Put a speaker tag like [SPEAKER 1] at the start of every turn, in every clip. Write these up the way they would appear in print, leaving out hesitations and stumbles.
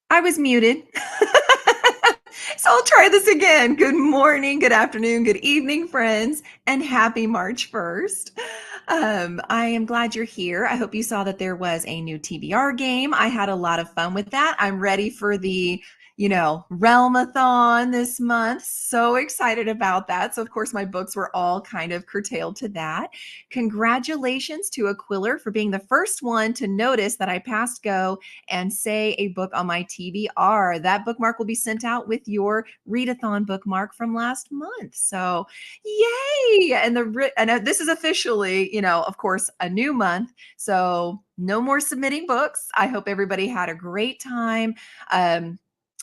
[SPEAKER 1] I was muted. So I'll try this again. Good morning, good afternoon, good evening, friends, and happy March 1st. I am glad you're here. I hope you saw that there was a new TBR game. I had a lot of fun with that. I'm ready for the Realmathon this month. So excited about that. So, of course, my books were all kind of curtailed to that. Congratulations to Aquiller for being the first one to notice that I passed go and say a book on my TBR. That bookmark will be sent out with your readathon bookmark from last month. So, yay! And this is officially, of course, a new month. So, no more submitting books. I hope everybody had a great time.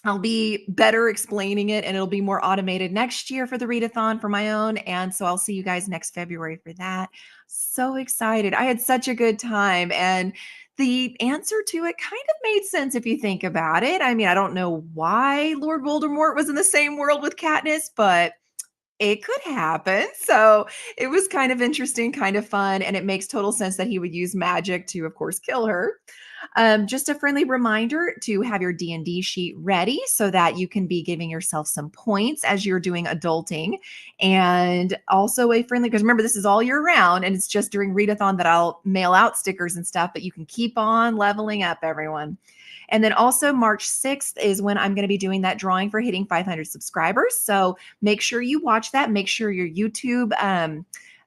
[SPEAKER 1] I'll be better explaining it and it'll be more automated next year for the readathon for my own. And so I'll see you guys next February for that. So excited. I had such a good time. And the answer to it kind of made sense if you think about it. I mean, I don't know why Lord Voldemort was in the same world with Katniss, but it could happen. So it was kind of interesting, kind of fun, and it makes total sense that he would use magic to, of course, kill her. Just a friendly reminder to have your D&D sheet ready so that you can be giving yourself some points as you're doing adulting. And also a friendly, because remember, this is all year round and it's just during readathon that I'll mail out stickers and stuff, but you can keep on leveling up, everyone. And then also March 6th is when I'm going to be doing that drawing for hitting 500 subscribers. So make sure you watch that. Make sure your YouTube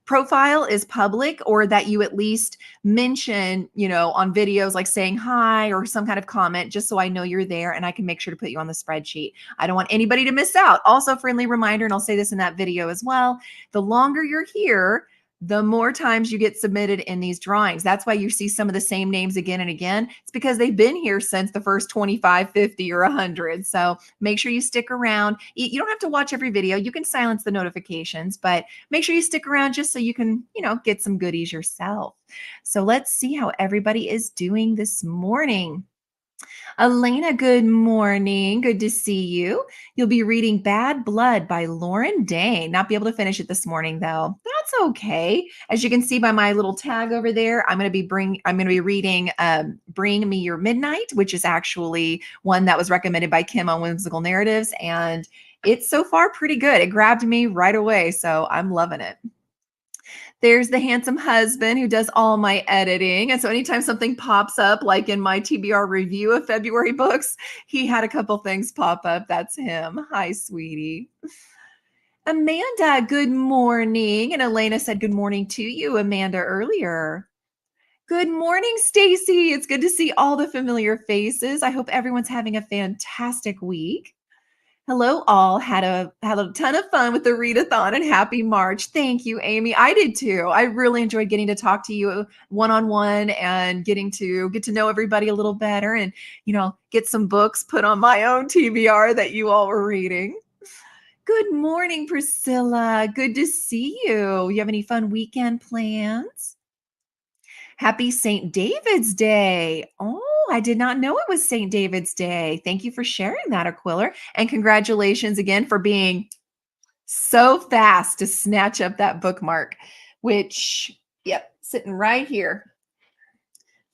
[SPEAKER 1] profile is public, or that you at least mention, on videos like saying hi or some kind of comment, just so I know you're there and I can make sure to put you on the spreadsheet. I don't want anybody to miss out. Also, friendly reminder, and I'll say this in that video as well, the longer you're here, the more times you get submitted in these drawings. That's why you see some of the same names again and again. It's because they've been here since the first 25, 50, or 100. So make sure you stick around. You don't have to watch every video. You can silence the notifications, but make sure you stick around just so you can, get some goodies yourself. So let's see how everybody is doing this morning. Elena, good morning. Good to see you. You'll be reading Bad Blood by Lauren Dane. Not be able to finish it this morning though. That's okay. As you can see by my little tag over there, I'm going to be reading Bring Me Your Midnight, which is actually one that was recommended by Kim on Whimsical Narratives, and it's so far pretty good. It grabbed me right away, so I'm loving it. There's the handsome husband who does all my editing. And so anytime something pops up, like in my TBR review of February books, he had a couple things pop up. That's him. Hi, sweetie. Amanda, good morning. And Elena said good morning to you, Amanda, earlier. Good morning, Stacy. It's good to see all the familiar faces. I hope everyone's having a fantastic week. Hello, all. Had a ton of fun with the readathon, and happy March. Thank you, Amy. I did too. I really enjoyed getting to talk to you one-on-one and getting to get to know everybody a little better, and get some books put on my own TBR that you all were reading. Good morning, Priscilla. Good to see you. You have any fun weekend plans? Happy St. David's Day. Oh, I did not know it was St. David's Day. Thank you for sharing that, Aquiller. And congratulations again for being so fast to snatch up that bookmark, which, yep, sitting right here.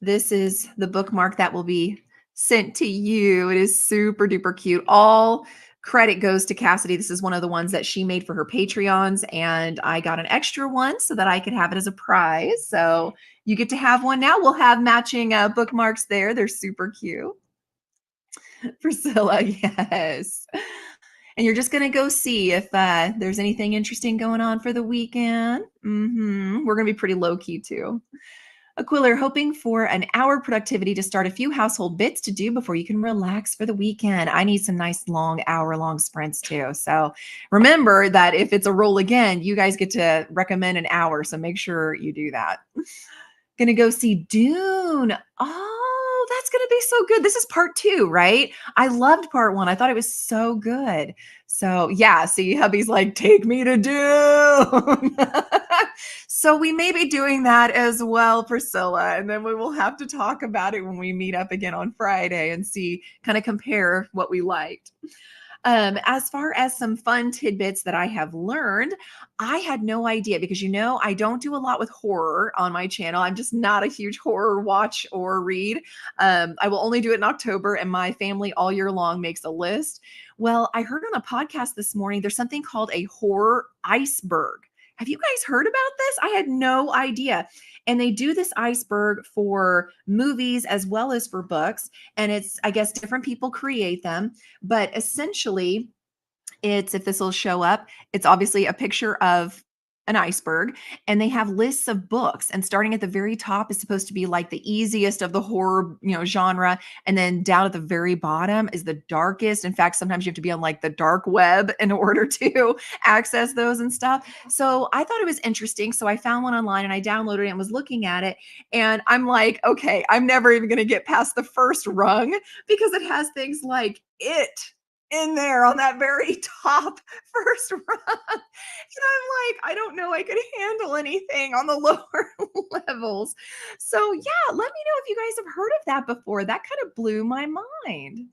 [SPEAKER 1] This is the bookmark that will be sent to you. It is super duper cute. All credit goes to Cassidy. This is one of the ones that she made for her Patreons, and I got an extra one so that I could have it as a prize. So you get to have one now. We'll have matching bookmarks there. They're super cute. Priscilla, yes. And you're just going to go see if there's anything interesting going on for the weekend. We're going to be pretty low key too. Aquiller, hoping for an hour productivity to start a few household bits to do before you can relax for the weekend. I need some nice long hour-long sprints too. So remember that if it's a roll again, you guys get to recommend an hour. So make sure you do that. Gonna go see Dune. Oh, that's gonna be so good. This is part 2, right? I loved part 1. I thought it was so good. So yeah, see, hubby's like, take me to Dune. So we may be doing that as well, Priscilla, and then we will have to talk about it when we meet up again on Friday and see, kind of compare what we liked. As far as some fun tidbits that I have learned, I had no idea because I don't do a lot with horror on my channel. I'm just not a huge horror watch or read. I will only do it in October, and my family all year long makes a list. Well, I heard on a podcast this morning there's something called a horror iceberg. Have you guys heard about this? I had no idea. And they do this iceberg for movies as well as for books. And it's, I guess, different people create them. But essentially, if this will show up, it's obviously a picture of an iceberg, and they have lists of books. And starting at the very top is supposed to be like the easiest of the horror, genre. And then down at the very bottom is the darkest. In fact, sometimes you have to be on like the dark web in order to access those and stuff. So I thought it was interesting. So I found one online and I downloaded it and was looking at it. And I'm like, okay, I'm never even going to get past the first rung because it has things like it in there on that very top first run. And I'm like, I don't know I could handle anything on the lower levels. So, yeah, let me know if you guys have heard of that before. That kind of blew my mind.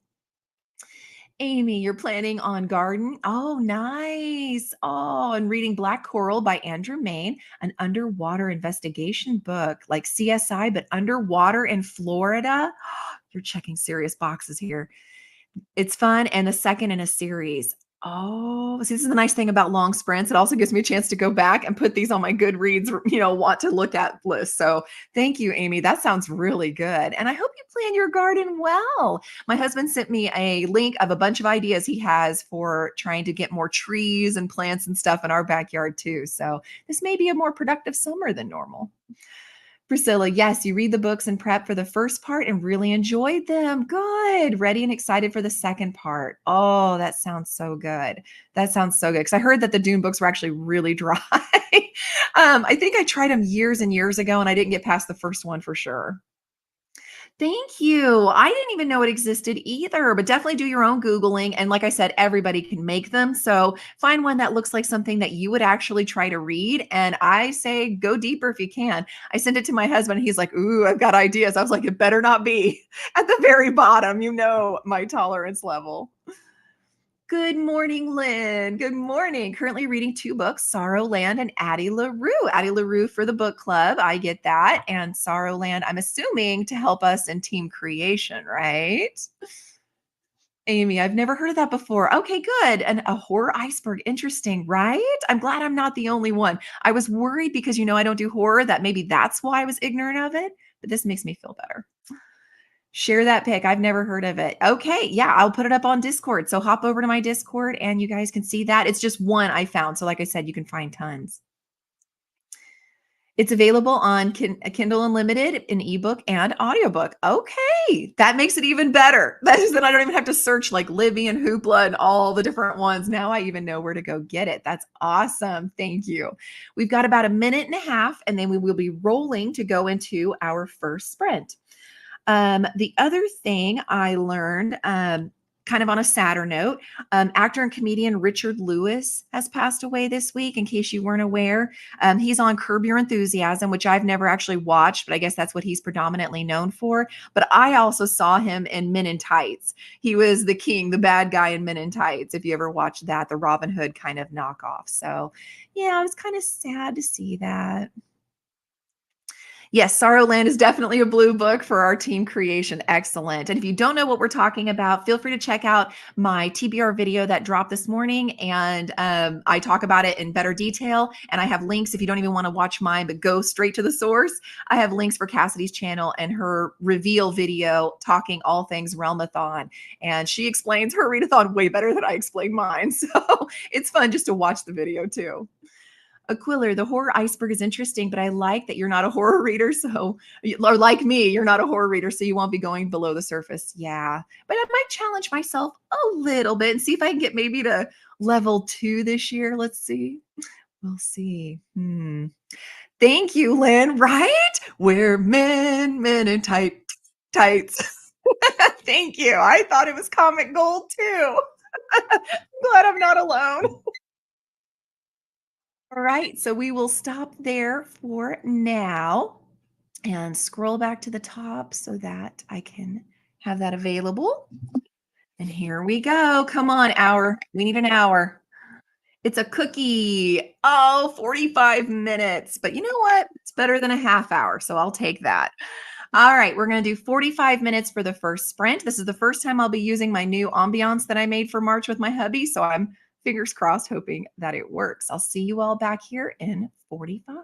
[SPEAKER 1] Amy, you're planning on garden? Oh, nice. Oh, and reading Black Coral by Andrew Main, an underwater investigation book like CSI, but underwater in Florida. You're checking serious boxes here. It's fun and the second in a series. Oh, see, this is the nice thing about long sprints. It also gives me a chance to go back and put these on my Goodreads, want to look at list. So thank you, Amy. That sounds really good. And I hope you plan your garden well. My husband sent me a link of a bunch of ideas he has for trying to get more trees and plants and stuff in our backyard too. So this may be a more productive summer than normal. Priscilla, yes, you read the books and prep for the first part and really enjoyed them. Good. Ready and excited for the second part. Oh, that sounds so good. That sounds so good. Because I heard that the Dune books were actually really dry. I think I tried them years and years ago and I didn't get past the first one for sure. Thank you. I didn't even know it existed either, but definitely do your own Googling. And like I said, everybody can make them. So find one that looks like something that you would actually try to read. And I say go deeper if you can. I sent it to my husband. And he's like, ooh, I've got ideas. I was like, it better not be at the very bottom. You know my tolerance level. Good morning, Lynn. Good morning. Currently reading two books, Sorrowland and Addie LaRue. Addie LaRue for the book club. I get that. And Sorrowland, I'm assuming to help us in team creation, right? Amy, I've never heard of that before. Okay, good. And a horror iceberg. Interesting, right? I'm glad I'm not the only one. I was worried because I don't do horror, that maybe that's why I was ignorant of it, but this makes me feel better. Share that pic. I've never heard of it. Okay, yeah, I'll put it up on Discord. So hop over to my Discord and you guys can see that. It's just one I found. So like I said, you can find tons. It's available on Kindle Unlimited, an ebook and audiobook. Okay, that makes it even better. That is that I don't even have to search like Libby and Hoopla and all the different ones. Now I even know where to go get it. That's awesome. Thank you. We've got about a minute and a half, and then we will be rolling to go into our first sprint. The other thing I learned, kind of on a sadder note, actor and comedian Richard Lewis has passed away this week, in case you weren't aware. He's on Curb Your Enthusiasm, which I've never actually watched, but I guess that's what he's predominantly known for. But I also saw him in Men in Tights. He was the king, the bad guy in Men in Tights, if you ever watched that, the Robin Hood kind of knockoff. So, yeah, I was kind of sad to see that. Yes, Sorrowland is definitely a blue book for our team creation. Excellent. And if you don't know what we're talking about, feel free to check out my TBR video that dropped this morning. And I talk about it in better detail. And I have links if you don't even want to watch mine, but go straight to the source. I have links for Cassidy's channel and her reveal video talking all things Realmathon. And she explains her readathon way better than I explain mine. So it's fun just to watch the video too. Aquiller, the horror iceberg is interesting, but I like that you're not a horror reader. So, or like me, you're not a horror reader, so you won't be going below the surface. Yeah. But I might challenge myself a little bit and see if I can get maybe to level 2 this year. Let's see. We'll see. Thank you, Lynn. Right? We're men in tights. Thank you. I thought it was comic gold too. Glad I'm not alone. All right, so we will stop there for now and scroll back to the top so that I can have that available. And here we go. Come on, hour. We need an hour. It's a cookie. Oh, 45 minutes. But you know what? It's better than a half hour. So I'll take that. All right. We're going to do 45 minutes for the first sprint. This is the first time I'll be using my new ambiance that I made for March with my hubby. So I'm fingers crossed, hoping that it works. I'll see you all back here in 45.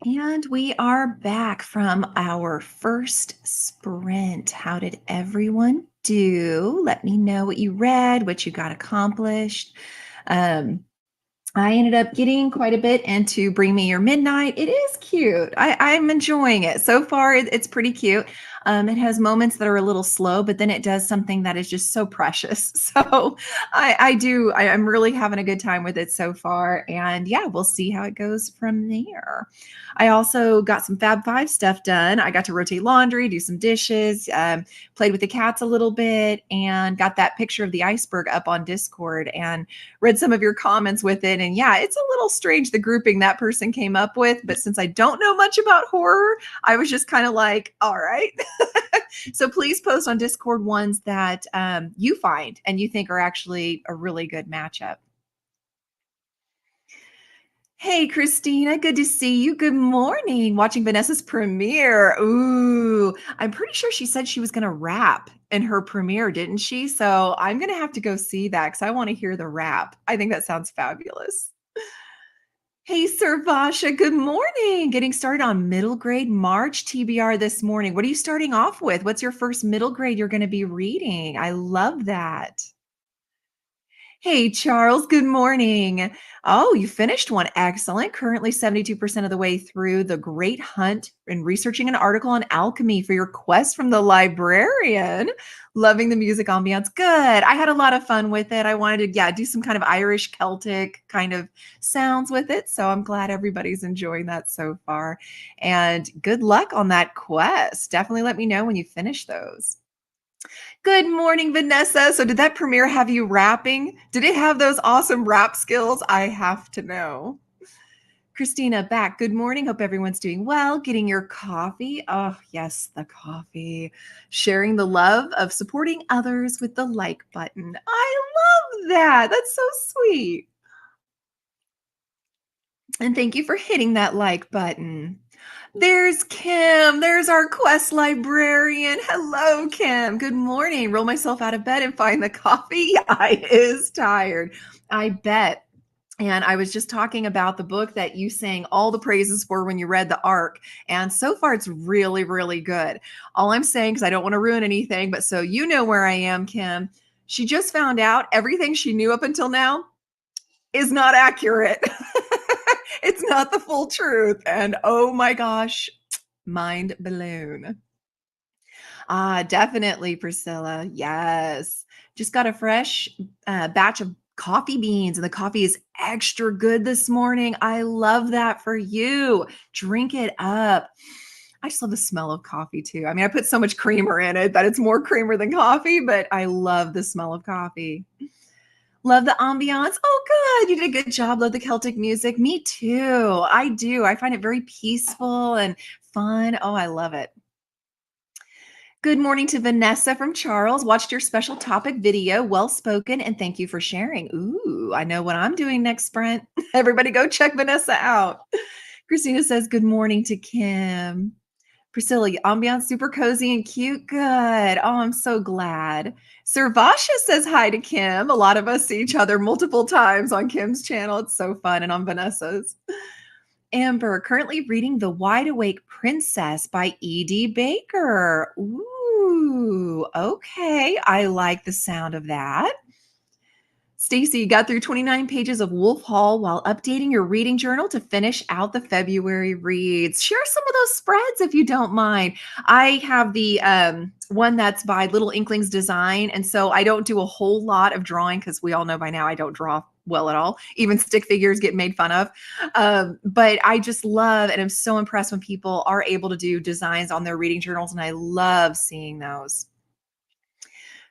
[SPEAKER 1] And we are back from our first sprint. How did everyone do? Let me know what you read, what you got accomplished. Um, I ended up getting quite a bit into Bring Me Your Midnight. It is cute. I'm enjoying it. So far, it's pretty cute. It has moments that are a little slow, but then it does something that is just so precious. So I'm really having a good time with it so far. And yeah, we'll see how it goes from there. I also got some Fab Five stuff done. I got to rotate laundry, do some dishes, played with the cats a little bit, and got that picture of the iceberg up on Discord. And read some of your comments with it. And yeah, it's a little strange the grouping that person came up with. But since I don't know much about horror, I was just kind of like, all right. So please post on Discord ones that you find and you think are actually a really good matchup. Hey, Christina, good to see you. Good morning. Watching Vanessa's premiere. Ooh, I'm pretty sure she said she was going to rap in her premiere, didn't she? So I'm going to have to go see that because I want to hear the rap. I think that sounds fabulous. Hey, Sir Vasha, good morning. Getting started on middle grade March TBR this morning. What are you starting off with? What's your first middle grade you're going to be reading? I love that. Hey, Charles, good morning. Oh, you finished one. Excellent. Currently 72% of the way through The Great Hunt and researching an article on alchemy for your quest from the librarian. Loving the music ambiance. Good. I had a lot of fun with it. I wanted to, yeah, do some kind of Irish Celtic kind of sounds with it. So I'm glad everybody's enjoying that so far. And good luck on that quest. Definitely let me know when you finish those. Good morning, Vanessa. So, did that premiere have you rapping? Did it have those awesome rap skills? I have to know. Christina, back. Good morning. Hope everyone's doing well. Getting your coffee. Oh, yes, the coffee. Sharing the love of supporting others with the like button. I love that. That's so sweet. And thank you for hitting that like button. There's Kim. There's our quest librarian. Hello, Kim. Good morning. Roll myself out of bed and find the coffee. I is tired. I bet. And I was just talking about the book that you sang all the praises for when you read The Ark. And so far, it's really, really good. All I'm saying, because I don't want to ruin anything, but so you know where I am, Kim. She just found out everything she knew up until now is not accurate. It's not the full truth. And oh my gosh, mind blown. Ah, definitely, Priscilla. Yes. Just got a fresh batch of coffee beans, and the coffee is extra good this morning. I love that for you. Drink it up. I just love the smell of coffee too. I mean, I put so much creamer in it that it's more creamer than coffee, but I love the smell of coffee. Love the ambiance. Oh, good. You did a good job. Love the Celtic music. Me too. I do. I find it very peaceful and fun. Oh, I love it. Good morning to Vanessa from Charles. Watched your special topic video. Well spoken. And thank you for sharing. Ooh, I know what I'm doing next sprint. Everybody go check Vanessa out. Christina says, good morning to Kim. Priscilla, ambiance super cozy and cute. Good. Oh, I'm so glad. Sir Vasha says hi to Kim. A lot of us see each other multiple times on Kim's channel. It's so fun. And on Vanessa's. Amber, currently reading The Wide Awake Princess by E.D. Baker. Ooh, okay. I like the sound of that. Stacy got through 29 pages of Wolf Hall while updating your reading journal to finish out the February reads. Share some of those spreads if you don't mind. I have the one that's by Little Inklings Design, and so I don't do a whole lot of drawing because we all know by now I don't draw well at all. Even stick figures get made fun of. But I just love and I'm so impressed when people are able to do designs on their reading journals, and I love seeing those.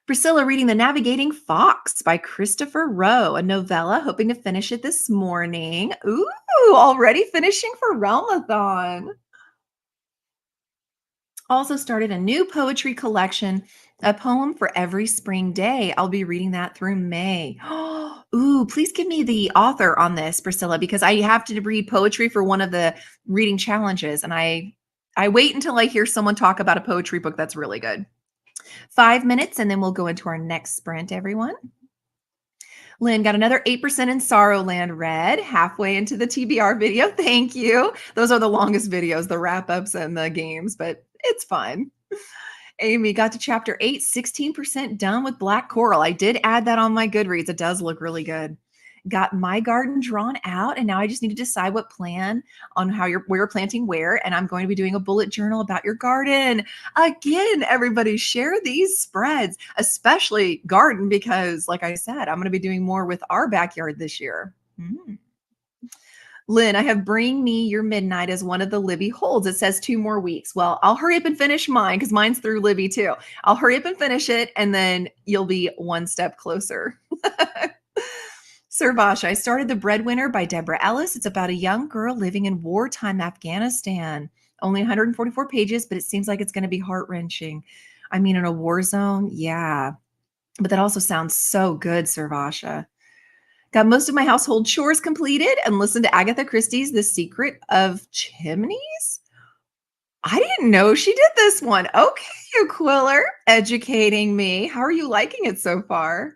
[SPEAKER 1] Priscilla reading The Navigating Fox by Christopher Rowe, a novella, hoping to finish it this morning. Ooh, already finishing for Realmathon. Also started a new poetry collection, A Poem for Every Spring Day. I'll be reading that through May. Ooh, please give me the author on this, Priscilla, because I have to read poetry for one of the reading challenges, and I wait until I hear someone talk about a poetry book that's really good. 5 minutes, and then we'll go into our next sprint, everyone. Lynn got another 8% in Sorrowland read halfway into the TBR video. Thank you. Those are the longest videos, the wrap ups and the games, but it's fun. Amy got to chapter 8, 16% done with Black Coral. I did add that on my Goodreads. It does look really good. Got my garden drawn out, and now I just need to decide what plan on how where you're planting where. And I'm going to be doing a bullet journal about your garden. Again, everybody share these spreads, especially garden, because like I said, I'm going to be doing more with our backyard this year. Lynn, I have Bring Me Your Midnight as one of the Libby holds. It says 2 more weeks. Well, I'll hurry up and finish mine because mine's through Libby too. I'll hurry up and finish it, and then you'll be one step closer. Sir Vash, I started The Breadwinner by Deborah Ellis. It's about a young girl living in wartime Afghanistan. Only 144 pages, but it seems like it's going to be heart-wrenching. I mean, in a war zone, yeah. But that also sounds so good, Sir Vasha. Got most of my household chores completed and listened to Agatha Christie's The Secret of Chimneys. I didn't know she did this one. Okay, Quiller, educating me. How are you liking it so far?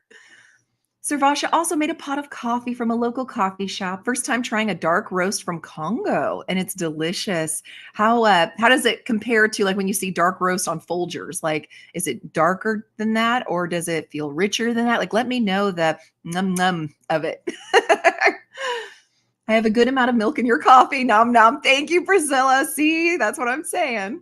[SPEAKER 1] Servasha also made a pot of coffee from a local coffee shop. First time trying a dark roast from Congo, and it's delicious. How does it compare to like when you see dark roast on Folgers? Like, is it darker than that, or does it feel richer than that? Like, let me know the num num of it. I have a good amount of milk in your coffee. Nom nom. Thank you, Priscilla. See, that's what I'm saying.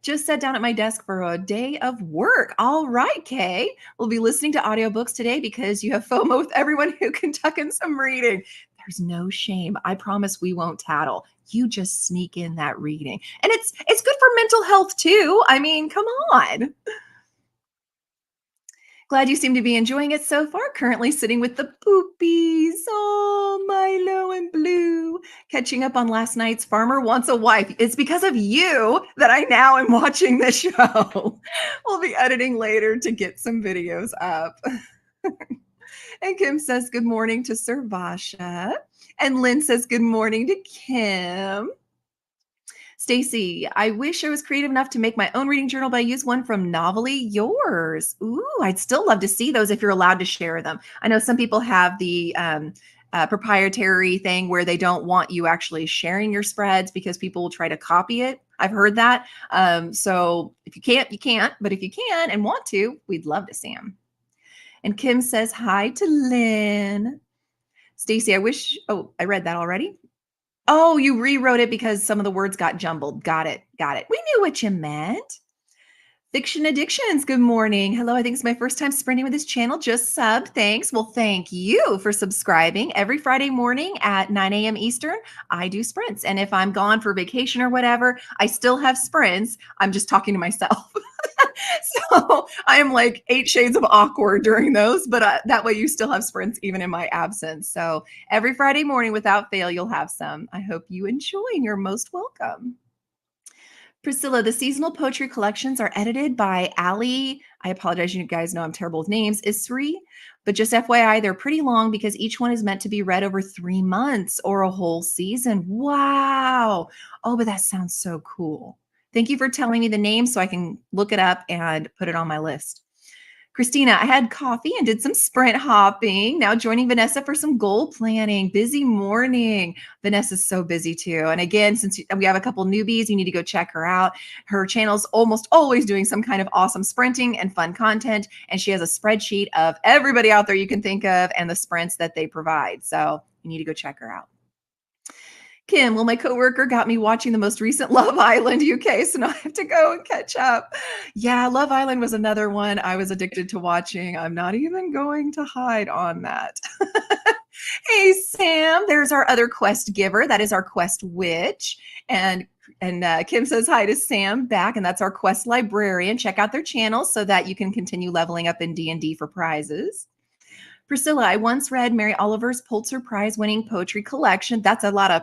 [SPEAKER 1] Just sat down at my desk for a day of work. All right, Kay. We'll be listening to audiobooks today because you have FOMO with everyone who can tuck in some reading. There's no shame. I promise we won't tattle. You just sneak in that reading. And it's good for mental health too. I mean, come on. Glad you seem to be enjoying it so far. Currently sitting with the poopies. Oh, Milo and Blue. Catching up on last night's Farmer Wants a Wife. It's because of you that I now am watching this show. We'll be editing later to get some videos up. And Kim says good morning to Sir Vasha. And Lynn says good morning to Kim. Stacy, I wish I was creative enough to make my own reading journal, but I use one from Novelly Yours. Ooh, I'd still love to see those if you're allowed to share them. I know some people have the proprietary thing where they don't want you actually sharing your spreads because people will try to copy it. I've heard that. So if you can't, you can't. But if you can and want to, we'd love to see them. And Kim says hi to Lynn. Stacy, I read that already. Oh, you rewrote it because some of the words got jumbled. Got it. We knew what you meant. Fiction Addictions, good morning. Hello, I think it's my first time sprinting with this channel. Just subbed. Thanks. Well, thank you for subscribing. Every Friday morning at 9 a.m. Eastern, I do sprints. And if I'm gone for vacation or whatever, I still have sprints. I'm just talking to myself. So I am like 8 shades of awkward during those, but that way you still have sprints even in my absence. So every Friday morning without fail, you'll have some. I hope you enjoy and you're most welcome. Priscilla, the seasonal poetry collections are edited by Ali. I apologize, you guys know I'm terrible with names. Isri, but just FYI, they're pretty long because each one is meant to be read over 3 months or a whole season. Wow. Oh, but that sounds so cool. Thank you for telling me the name so I can look it up and put it on my list. Christina, I had coffee and did some sprint hopping. Now joining Vanessa for some goal planning. Busy morning. Vanessa's so busy too. And again, since we have a couple newbies, you need to go check her out. Her channel's almost always doing some kind of awesome sprinting and fun content. And she has a spreadsheet of everybody out there you can think of and the sprints that they provide. So you need to go check her out. Kim, well, my coworker got me watching the most recent Love Island UK, so now I have to go and catch up. Yeah, Love Island was another one I was addicted to watching. I'm not even going to hide on that. Hey, Sam, there's our other quest giver. That is our quest witch. And Kim says hi to Sam back, and that's our quest librarian. Check out their channels so that you can continue leveling up in D&D for prizes. Priscilla, I once read Mary Oliver's Pulitzer Prize winning poetry collection. That's a lot of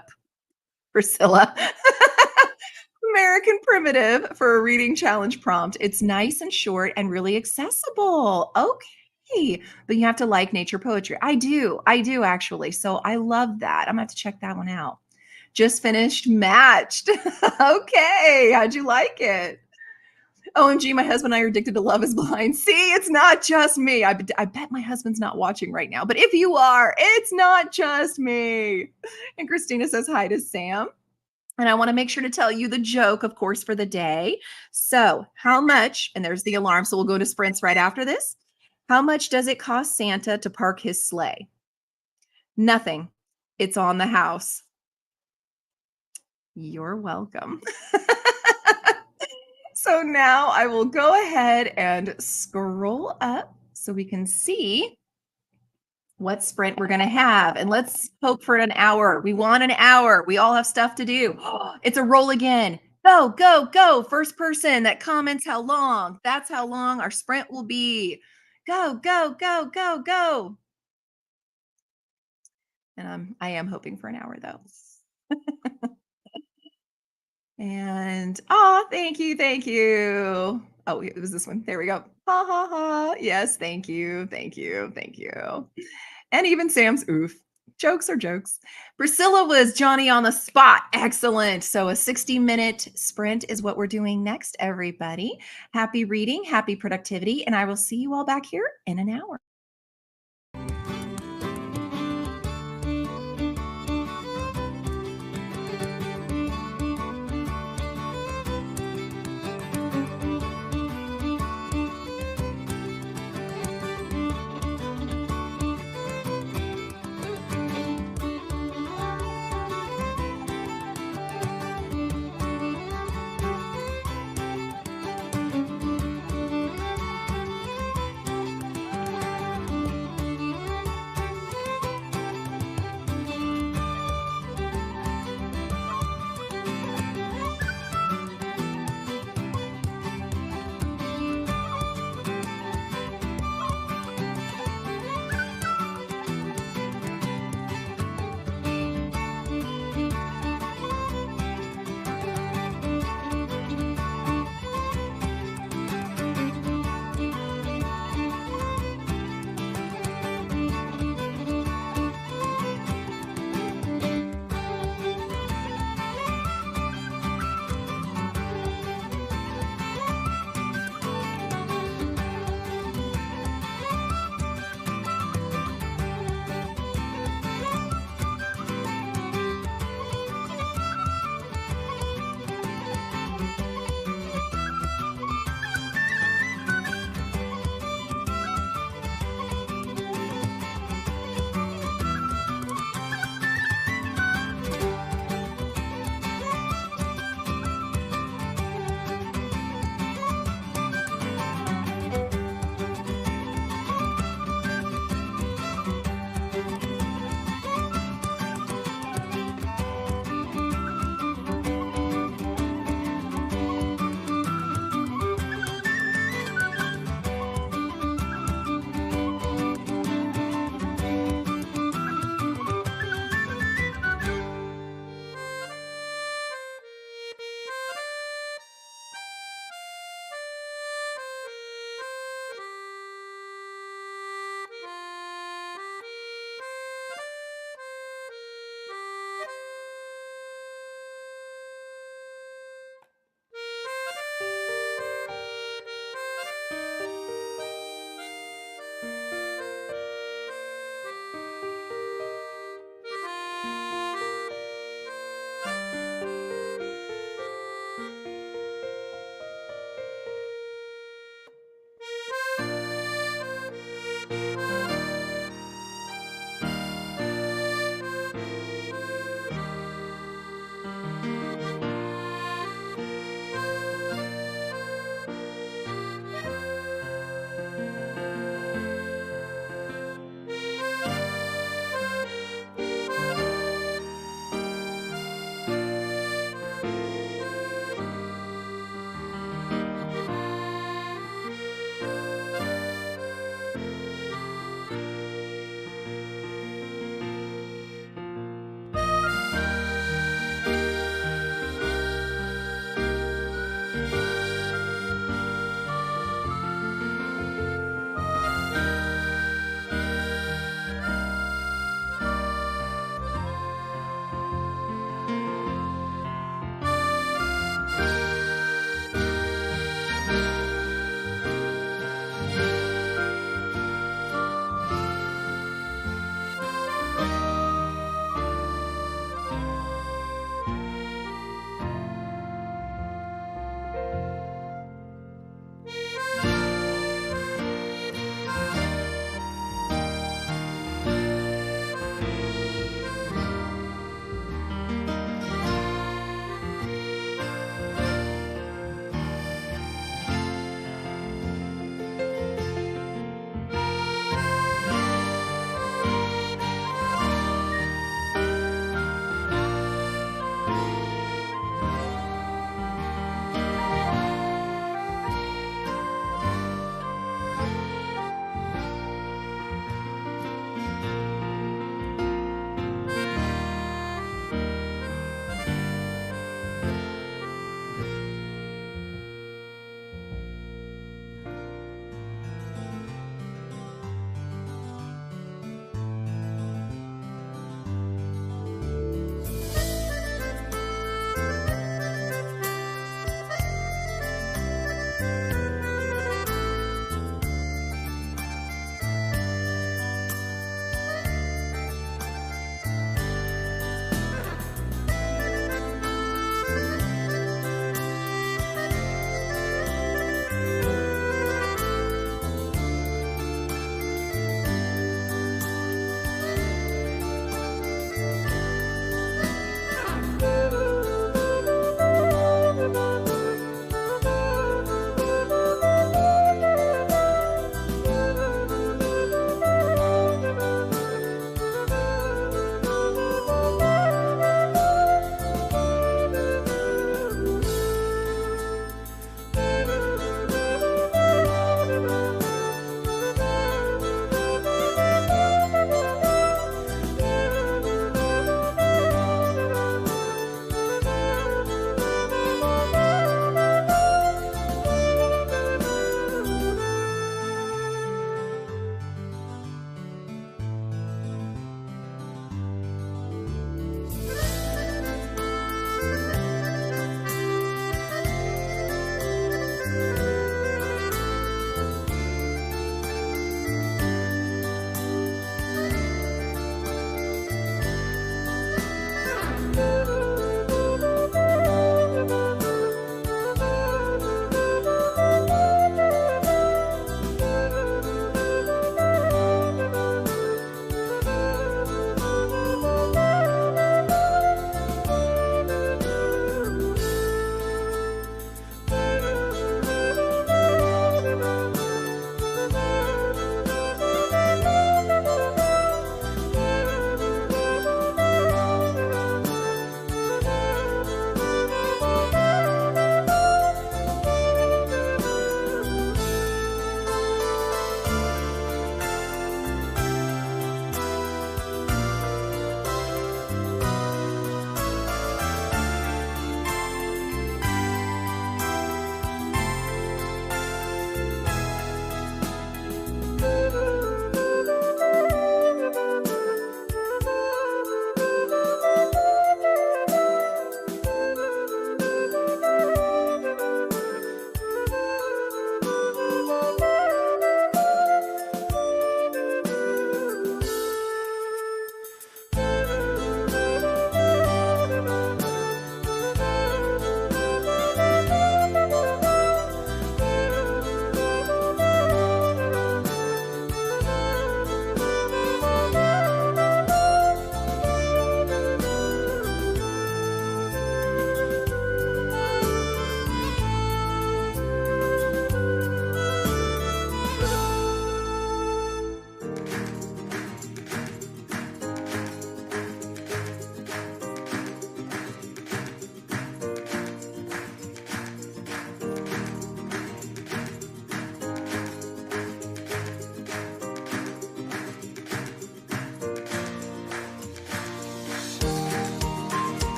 [SPEAKER 1] Priscilla. American Primitive for a reading challenge prompt. It's nice and short and really accessible. Okay. But you have to like nature poetry. I do actually. So I love that. I'm gonna have to check that one out. Just finished Matched. Okay. How'd you like it? OMG, my husband and I are addicted to Love is Blind. See, it's not just me. I bet my husband's not watching right now, but if you are, it's not just me. And Christina says hi to Sam. And I want to make sure to tell you the joke, of course, for the day. So, how much, and there's the alarm, so we'll go to sprints right after this. How much does it cost Santa to park his sleigh? Nothing. It's on the house. You're welcome. So now I will go ahead and scroll up so we can see what sprint we're going to have. And let's hope for an hour. We want an hour. We all have stuff to do. It's a roll again. Go, go, go. First person that comments how long. That's how long our sprint will be. Go, go, go, go, go. And I am hoping for an hour though. And thank you, thank you. Oh, it was this one. There we go. Ha ha ha. Yes, thank you, thank you, thank you. And even Sam's oof. Jokes are jokes. Priscilla was Johnny on the spot. Excellent. So a 60-minute sprint is what we're doing next, everybody. Happy reading, happy productivity, and I will see you all back here in an hour.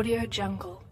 [SPEAKER 2] Audio Jungle.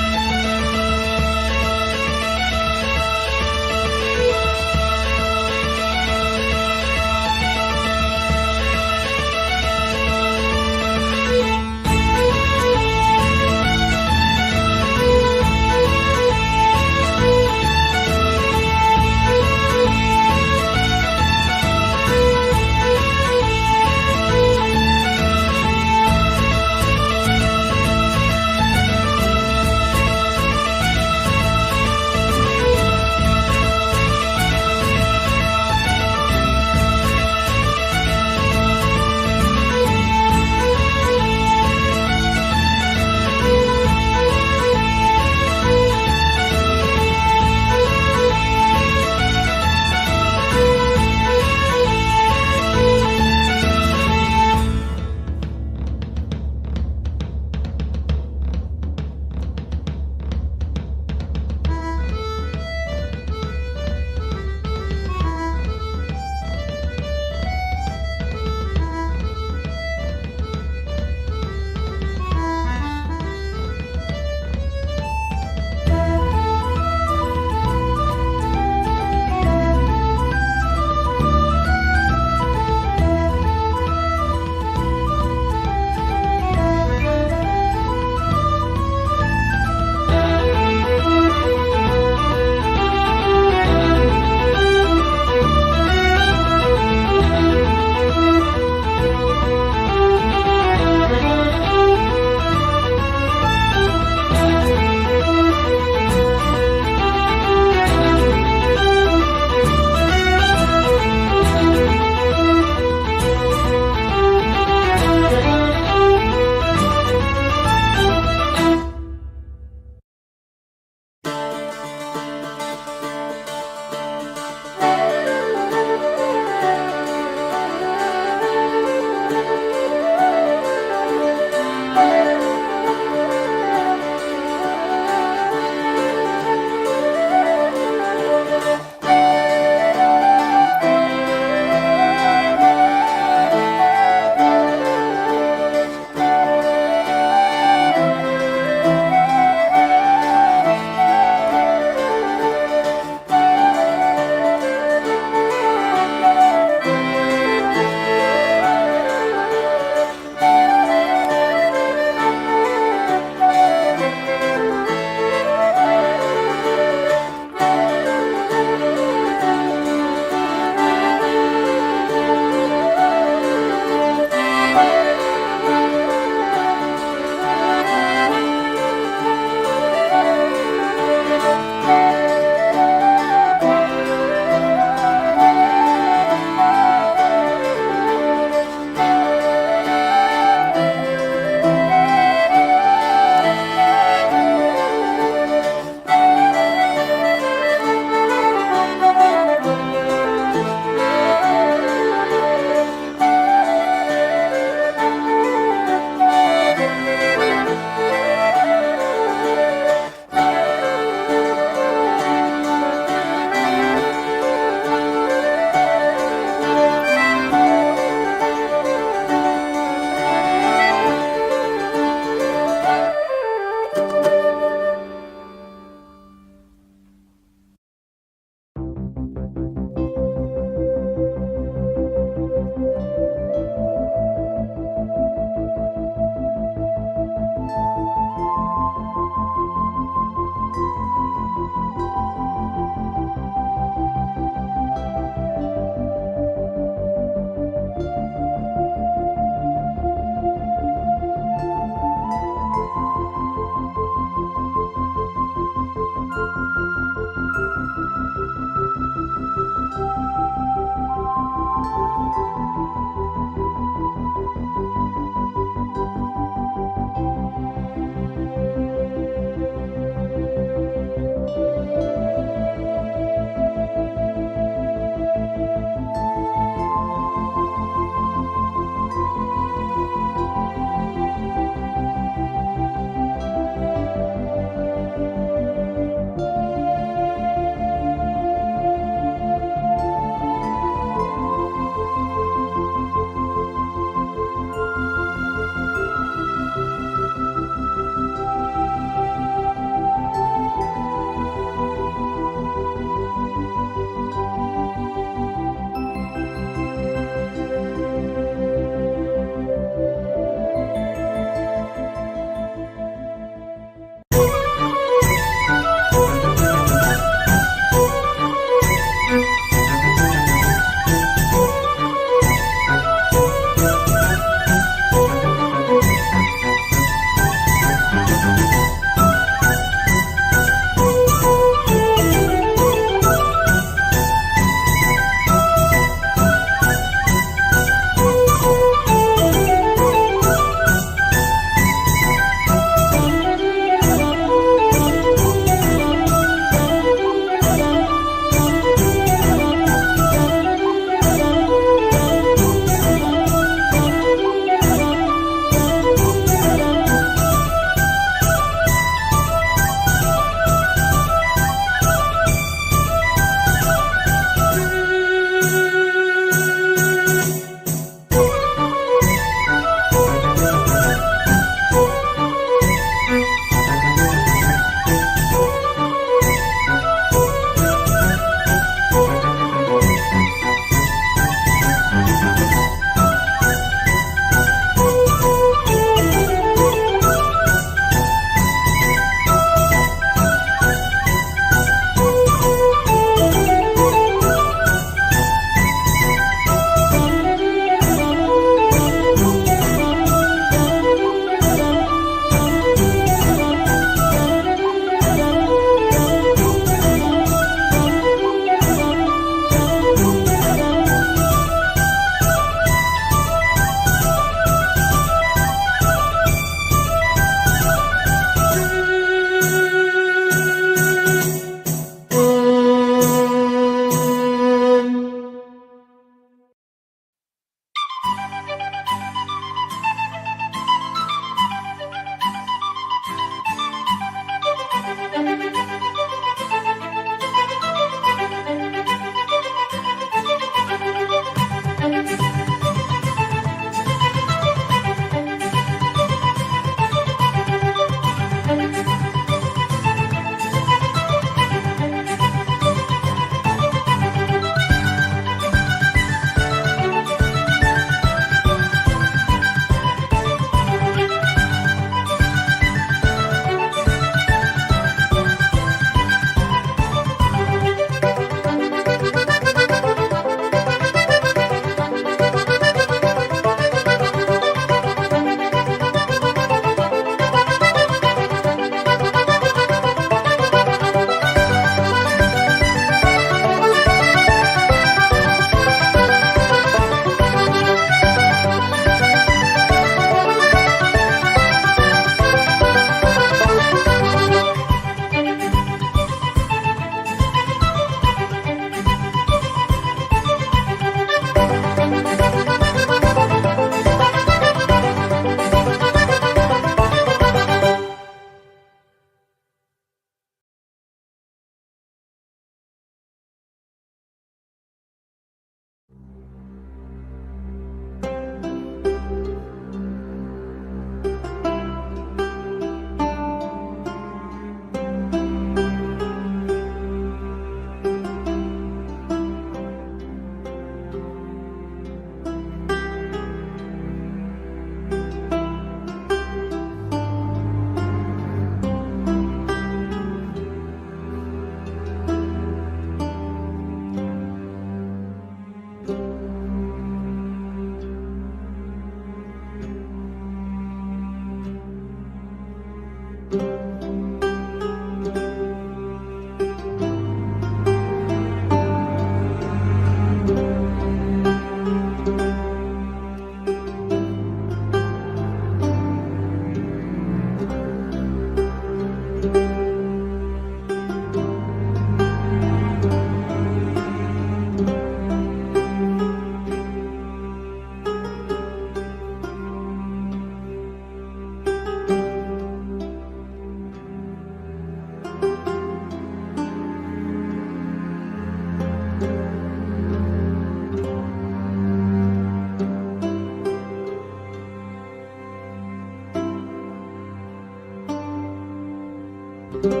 [SPEAKER 2] Audio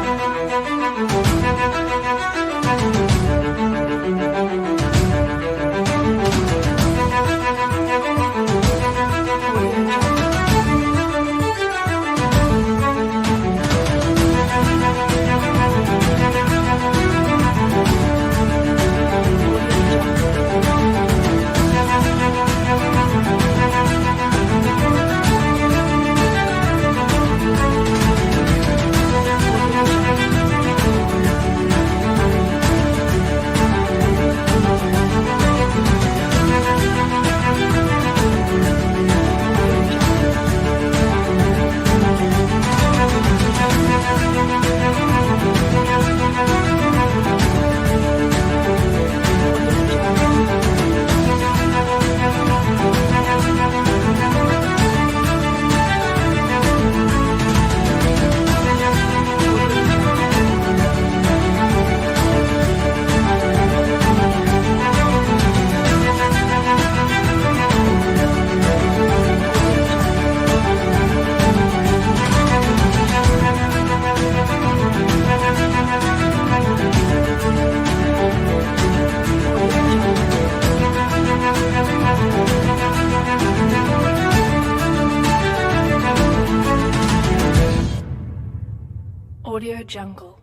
[SPEAKER 2] Jungle. Audio Jungle.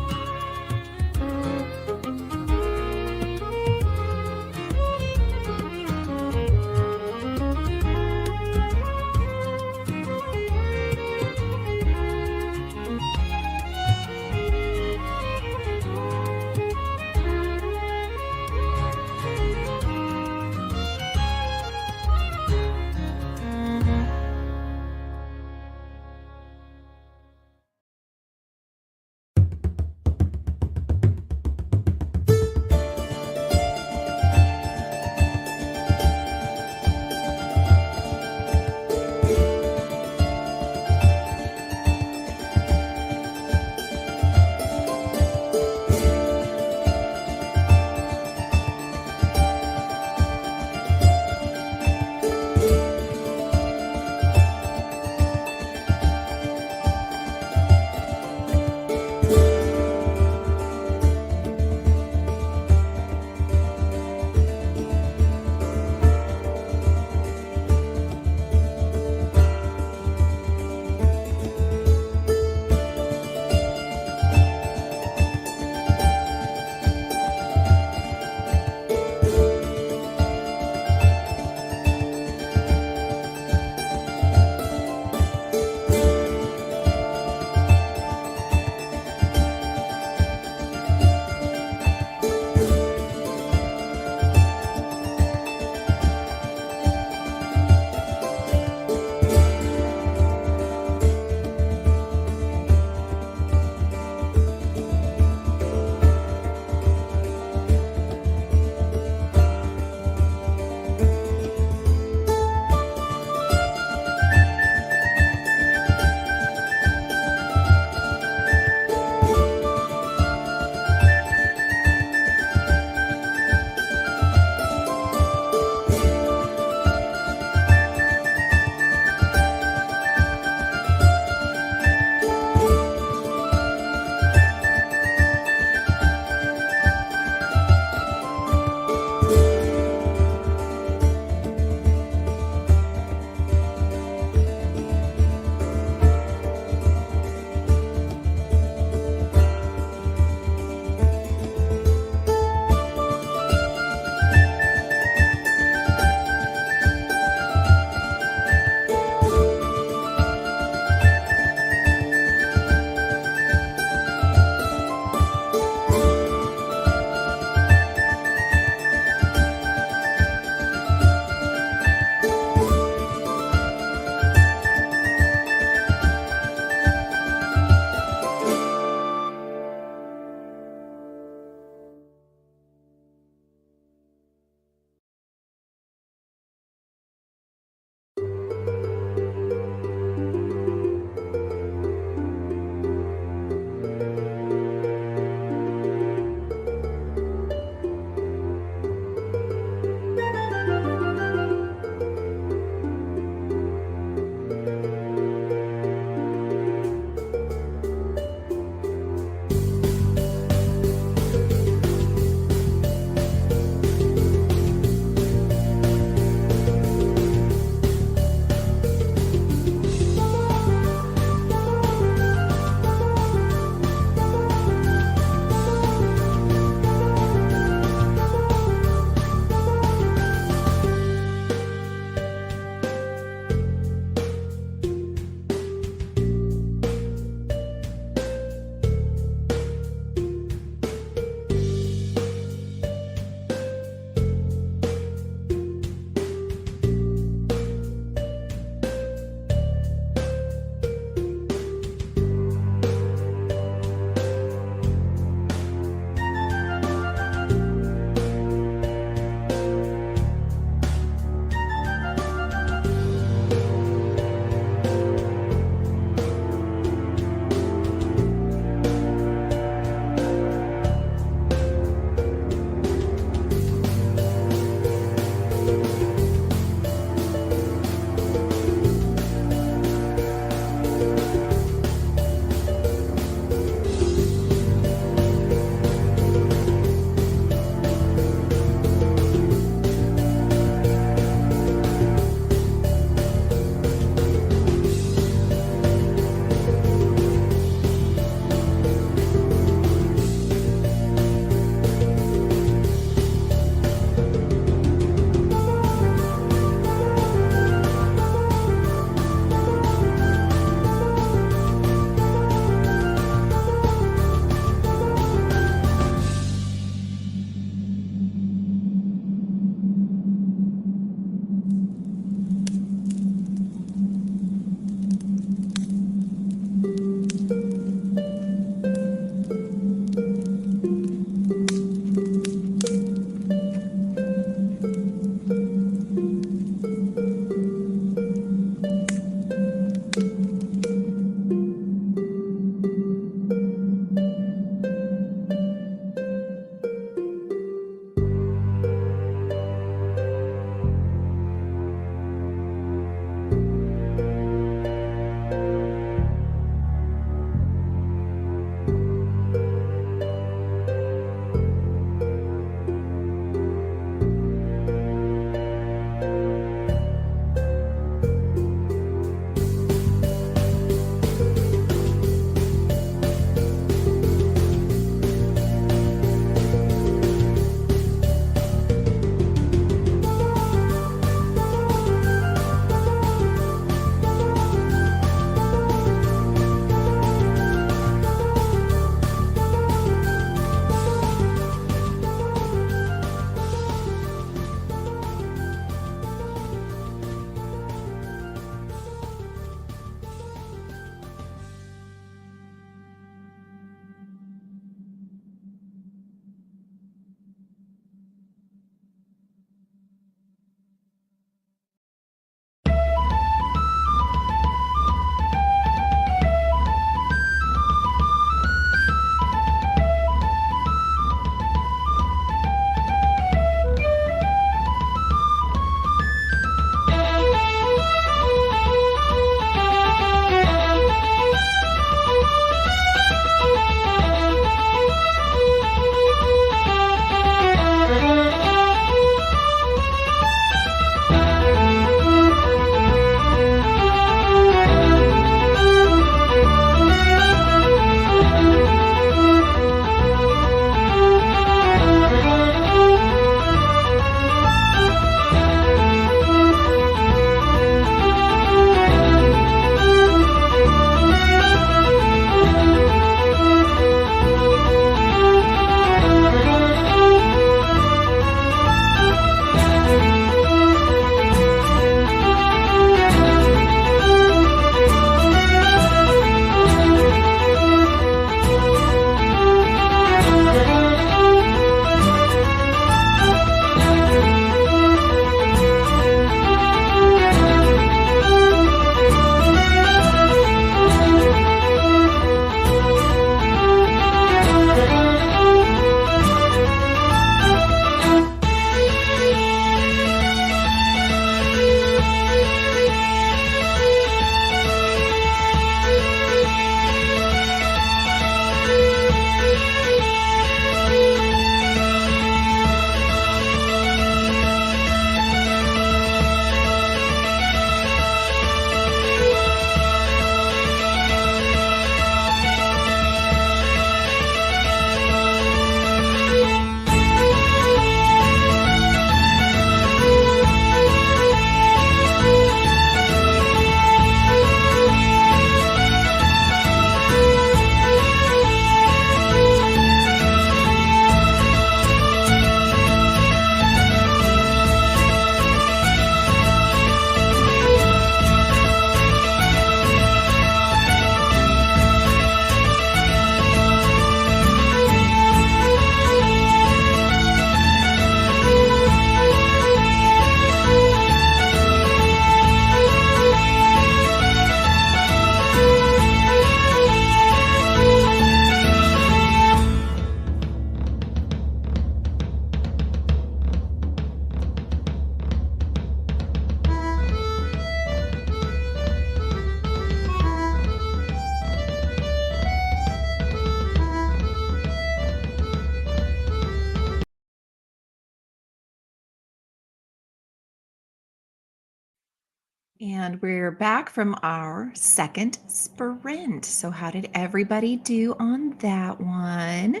[SPEAKER 1] And we're back from our second sprint. So, how did everybody do on that one?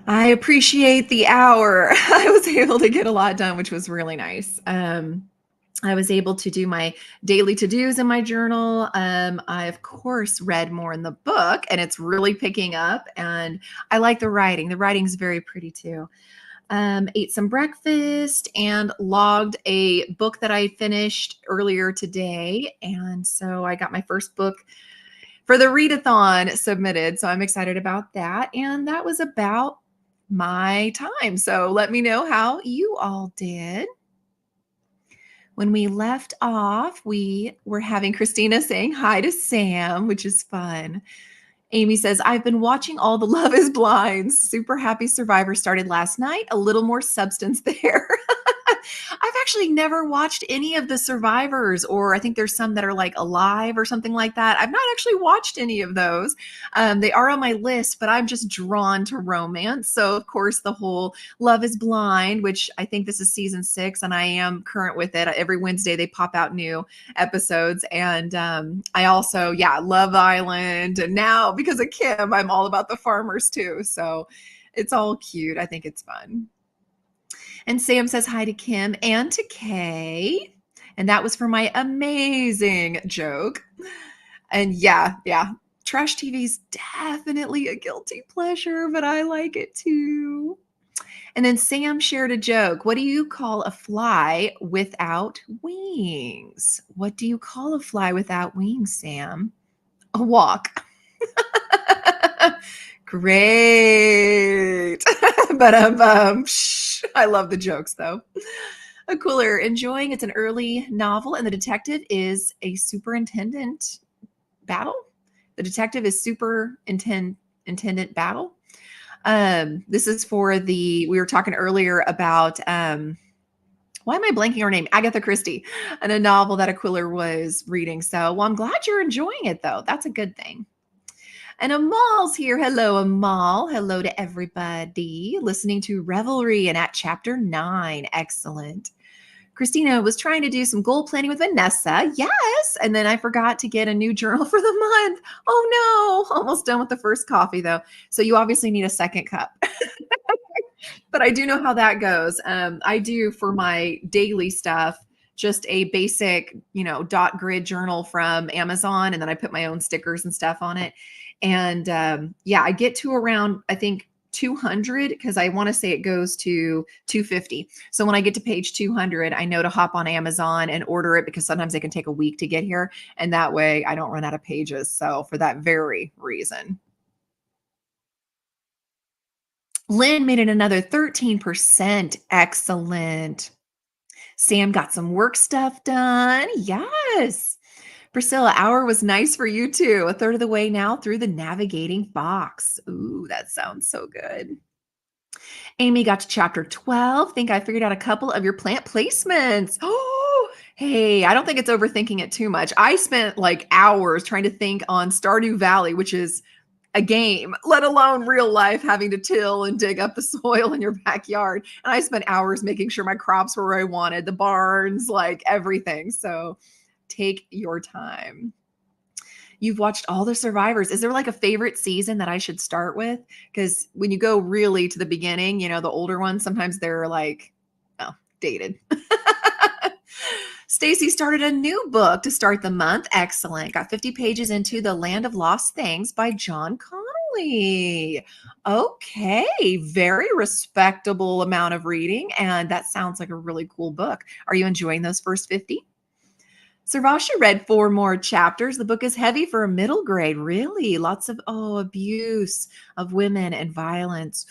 [SPEAKER 1] I appreciate the hour. I was able to get a lot done, which was really nice. I was able to do my daily to-dos in my journal. I, of course, read more in the book, and it's really picking up. And I like the writing. The writing's very pretty too. Ate some breakfast and logged a book that I finished earlier today. And so I got my first book for the readathon submitted. So I'm excited about that. And that was about my time. So let me know how you all did. When we left off, we were having Christina saying hi to Sam, which is fun. Amy says, I've been watching all the Love is Blind. Super happy Survivor started last night. A little more substance there. I've actually never watched any of the Survivors, or I think there's some that are like Alive or something like that. I've not actually watched any of those. They are on my list, but I'm just drawn to romance. So, of course, the whole Love is Blind, which I think this is season 6, and I am current with it. Every Wednesday, they pop out new episodes. And I also, Love Island. And now, because of Kim, I'm all about the farmers too. So it's all cute. I think it's fun. And Sam says hi to Kim and to Kay. And that was for my amazing joke. And yeah, trash TV is definitely a guilty pleasure, but I like it too. And then Sam shared a joke. What do you call a fly without wings? What do you call a fly without wings, Sam? A walk. Great. But I love the jokes though. A Cooler enjoying. It's an early novel, and the detective is a superintendent battle. The detective is superintendent battle. This is for we were talking earlier about why am I blanking her name? Agatha Christie, and a novel that Aquila was reading. So, well, I'm glad you're enjoying it though. That's a good thing. And Amal's here. Hello, Amal. Hello to everybody listening to Revelry and at chapter 9. Excellent. Christina was trying to do some goal planning with Vanessa. Yes. And then I forgot to get a new journal for the month. Oh no. Almost done with the first coffee though. So you obviously need a second cup. But I do know how that goes. I do for my daily stuff just a basic, dot grid journal from Amazon, and then I put my own stickers and stuff on it. And I get to around, I think, 200 because I want to say it goes to 250. So when I get to page 200, I know to hop on Amazon and order it because sometimes it can take a week to get here. And that way I don't run out of pages. So for that very reason. Lynn made it another 13%. Excellent. Sam got some work stuff done. Yes. Priscilla, hour was nice for you too. A third of the way now through the navigating box. Ooh, that sounds so good. Amy got to chapter 12. Think I figured out a couple of your plant placements. Oh, hey, I don't think it's overthinking it too much. I spent like hours trying to think on Stardew Valley, which is a game, let alone real life, having to till and dig up the soil in your backyard. And I spent hours making sure my crops were where I wanted, the barns, like everything. So take your time. You've watched all the Survivors. Is there like a favorite season that I should start with? Because when you go really to the beginning, the older ones, sometimes they're like, dated. Stacy started a new book to start the month. Excellent. Got 50 pages into The Land of Lost Things by John Connolly. Okay, very respectable amount of reading, and that sounds like a really cool book. Are you enjoying those first 50? Sarvasha read 4 more chapters. The book is heavy for a middle grade. Really? Lots of, abuse of women and violence.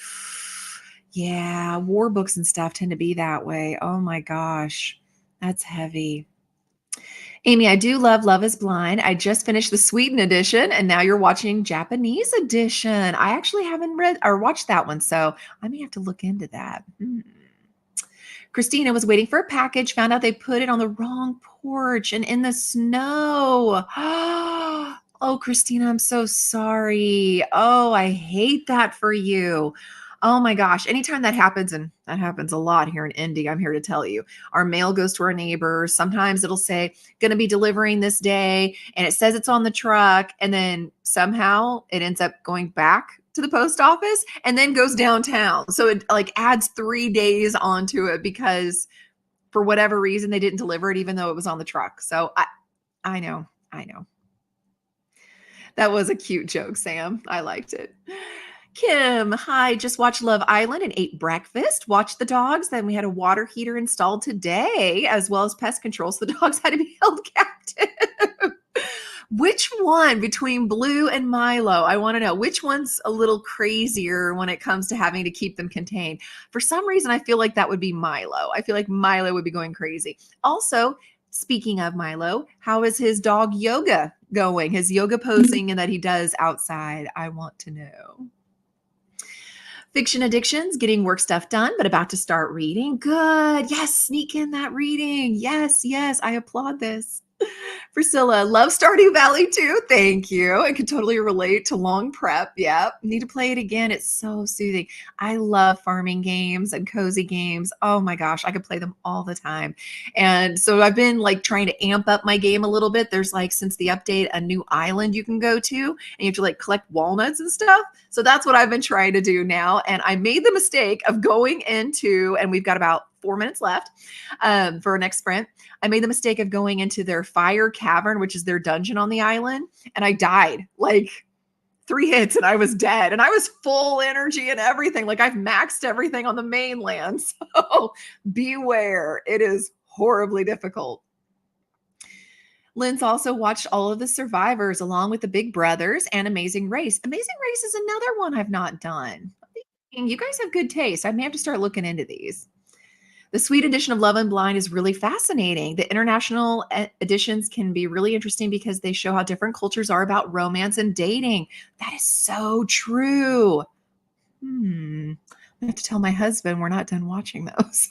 [SPEAKER 1] Yeah, war books and stuff tend to be that way. Oh my gosh, that's heavy. Amy, I do love Love is Blind. I just finished the Sweden edition, and now you're watching Japanese edition. I actually haven't read or watched that one, so I may have to look into that. Christina was waiting for a package, found out they put it on the wrong porch and in the snow. Oh, Christina, I'm so sorry. Oh, I hate that for you. Oh my gosh. Anytime that happens, and that happens a lot here in Indy, I'm here to tell you, our mail goes to our neighbors. Sometimes it'll say, going to be delivering this day, and it says it's on the truck. And then somehow it ends up going back to the post office and then goes downtown. So it like adds 3 days onto it because for whatever reason they didn't deliver it, even though it was on the truck. So I know. I know. That was a cute joke, Sam. I liked it. Kim, hi, just watched Love Island and ate breakfast, watched the dogs. Then we had a water heater installed today, as well as pest control. So the dogs had to be held captive. Which one between Blue and Milo? I want to know which one's a little crazier when it comes to having to keep them contained. For some reason, I feel like that would be Milo. I feel like Milo would be going crazy. Also, speaking of Milo, how is his dog yoga going? His yoga posing and that he does outside. I want to know. Fiction addictions, getting work stuff done, but about to start reading. Good. Yes, sneak in that reading. Yes, yes, I applaud this. Priscilla, love Stardew Valley too. Thank you. I can totally relate to long prep. Yep. Need to play it again. It's so soothing. I love farming games and cozy games. Oh my gosh, I could play them all the time. And so I've been like trying to amp up my game a little bit. There's like, since the update, a new island you can go to, and you have to like collect walnuts and stuff. So that's what I've been trying to do now. And I made the mistake of going into, and we've got about 4 minutes left for our next sprint. I made the mistake of going into their fire cavern, which is their dungeon on the island. And I died like 3 hits and I was dead. And I was full energy and everything. Like I've maxed everything on the mainland. So beware. It is horribly difficult. Lynn's also watched all of the Survivors along with the Big Brothers and Amazing Race. Amazing Race is another one I've not done. You guys have good taste. I may have to start looking into these. The Sweet edition of Love and Blind is really fascinating. The international editions can be really interesting because they show how different cultures are about romance and dating. That is so true. I have to tell my husband we're not done watching those.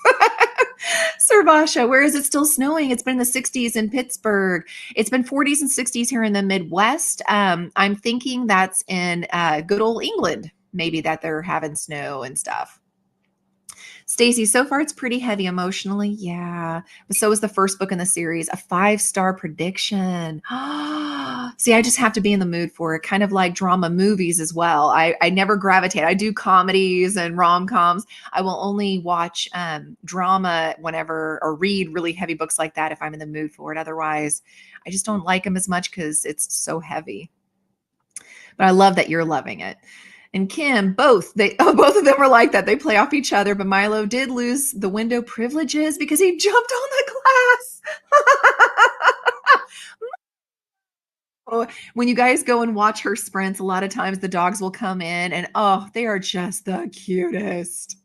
[SPEAKER 1] Servasha, where is it still snowing? It's been in the 60s in Pittsburgh. It's been 40s and 60s here in the Midwest. I'm thinking that's in good old England, maybe that they're having snow and stuff. Stacy, so far it's pretty heavy emotionally. Yeah. But so is the first book in the series, a 5-star prediction. See, I just have to be in the mood for it, kind of like drama movies as well. I never gravitate. I do comedies and rom-coms. I will only watch drama whenever, or read really heavy books like that if I'm in the mood for it. Otherwise, I just don't like them as much because it's so heavy. But I love that you're loving it. And Kim, both of them were like that. They play off each other, but Milo did lose the window privileges because he jumped on the glass. When you guys go and watch her sprints, a lot of times the dogs will come in and they are just the cutest.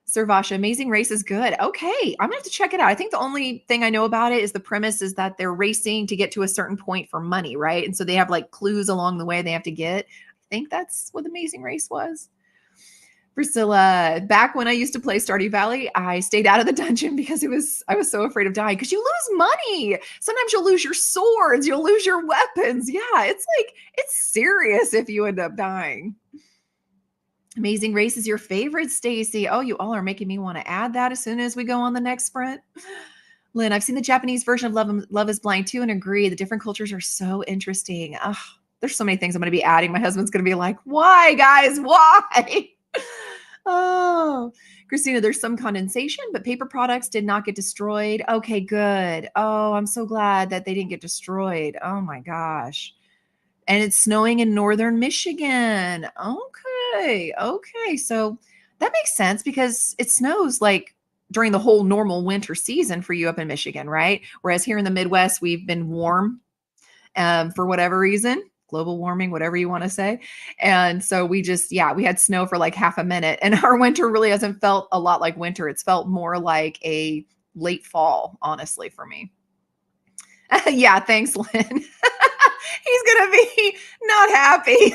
[SPEAKER 1] Servasha, Amazing Race is good. Okay, I'm gonna have to check it out. I think the only thing I know about it is the premise is that they're racing to get to a certain point for money, right? And so they have like clues along the way they have to get. I think that's what Amazing Race was. Priscilla, back when I used to play Stardew Valley, I stayed out of the dungeon because I was so afraid of dying because you lose money. Sometimes you'll lose your swords, you'll lose your weapons. Yeah, it's serious if you end up dying. Amazing Race is your favorite, Stacy. Oh, you all are making me want to add that as soon as we go on the next sprint. Lynn, I've seen the Japanese version of Love is Blind too and agree the different cultures are so interesting. There's so many things I'm going to be adding. My husband's going to be like, why, guys? Why? Oh, Christina, there's some condensation, but paper products did not get destroyed. Okay, good. Oh, I'm so glad that they didn't get destroyed. Oh my gosh. And it's snowing in northern Michigan. Okay. Okay. So that makes sense because it snows like during the whole normal winter season for you up in Michigan, right? Whereas here in the Midwest, we've been warm for whatever reason, global warming, whatever you want to say. And so we had snow for like half a minute. And our winter really hasn't felt a lot like winter. It's felt more like a late fall, honestly, for me. Yeah, thanks, Lynn. He's going to be not happy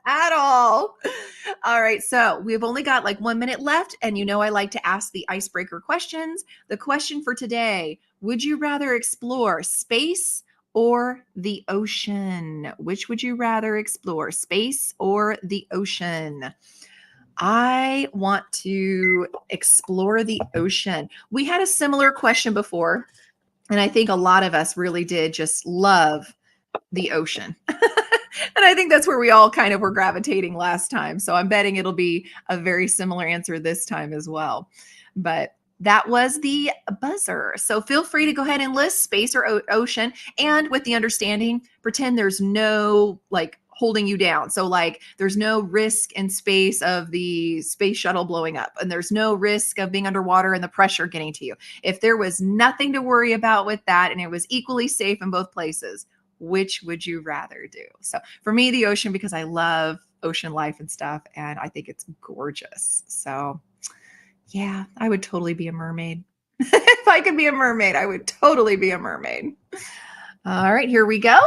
[SPEAKER 1] at all. All right. So we've only got like 1 minute left. And I like to ask the icebreaker questions. The question for today, would you rather explore space or the ocean? Which would you rather explore, space or the ocean? I want to explore the ocean. We had a similar question before, and I think a lot of us really did just love the ocean. And I think that's where we all kind of were gravitating last time. So I'm betting it'll be a very similar answer this time as well. But that was the buzzer. So feel free to go ahead and list space or ocean, and with the understanding, pretend there's no like holding you down. So like there's no risk in space of the space shuttle blowing up, and there's no risk of being underwater and the pressure getting to you. If there was nothing to worry about with that and it was equally safe in both places, which would you rather do? So for me, the ocean, because I love ocean life and stuff, and I think it's gorgeous. So yeah, I would totally be a mermaid. If I could be a mermaid, I would totally be a mermaid. All right, here we go.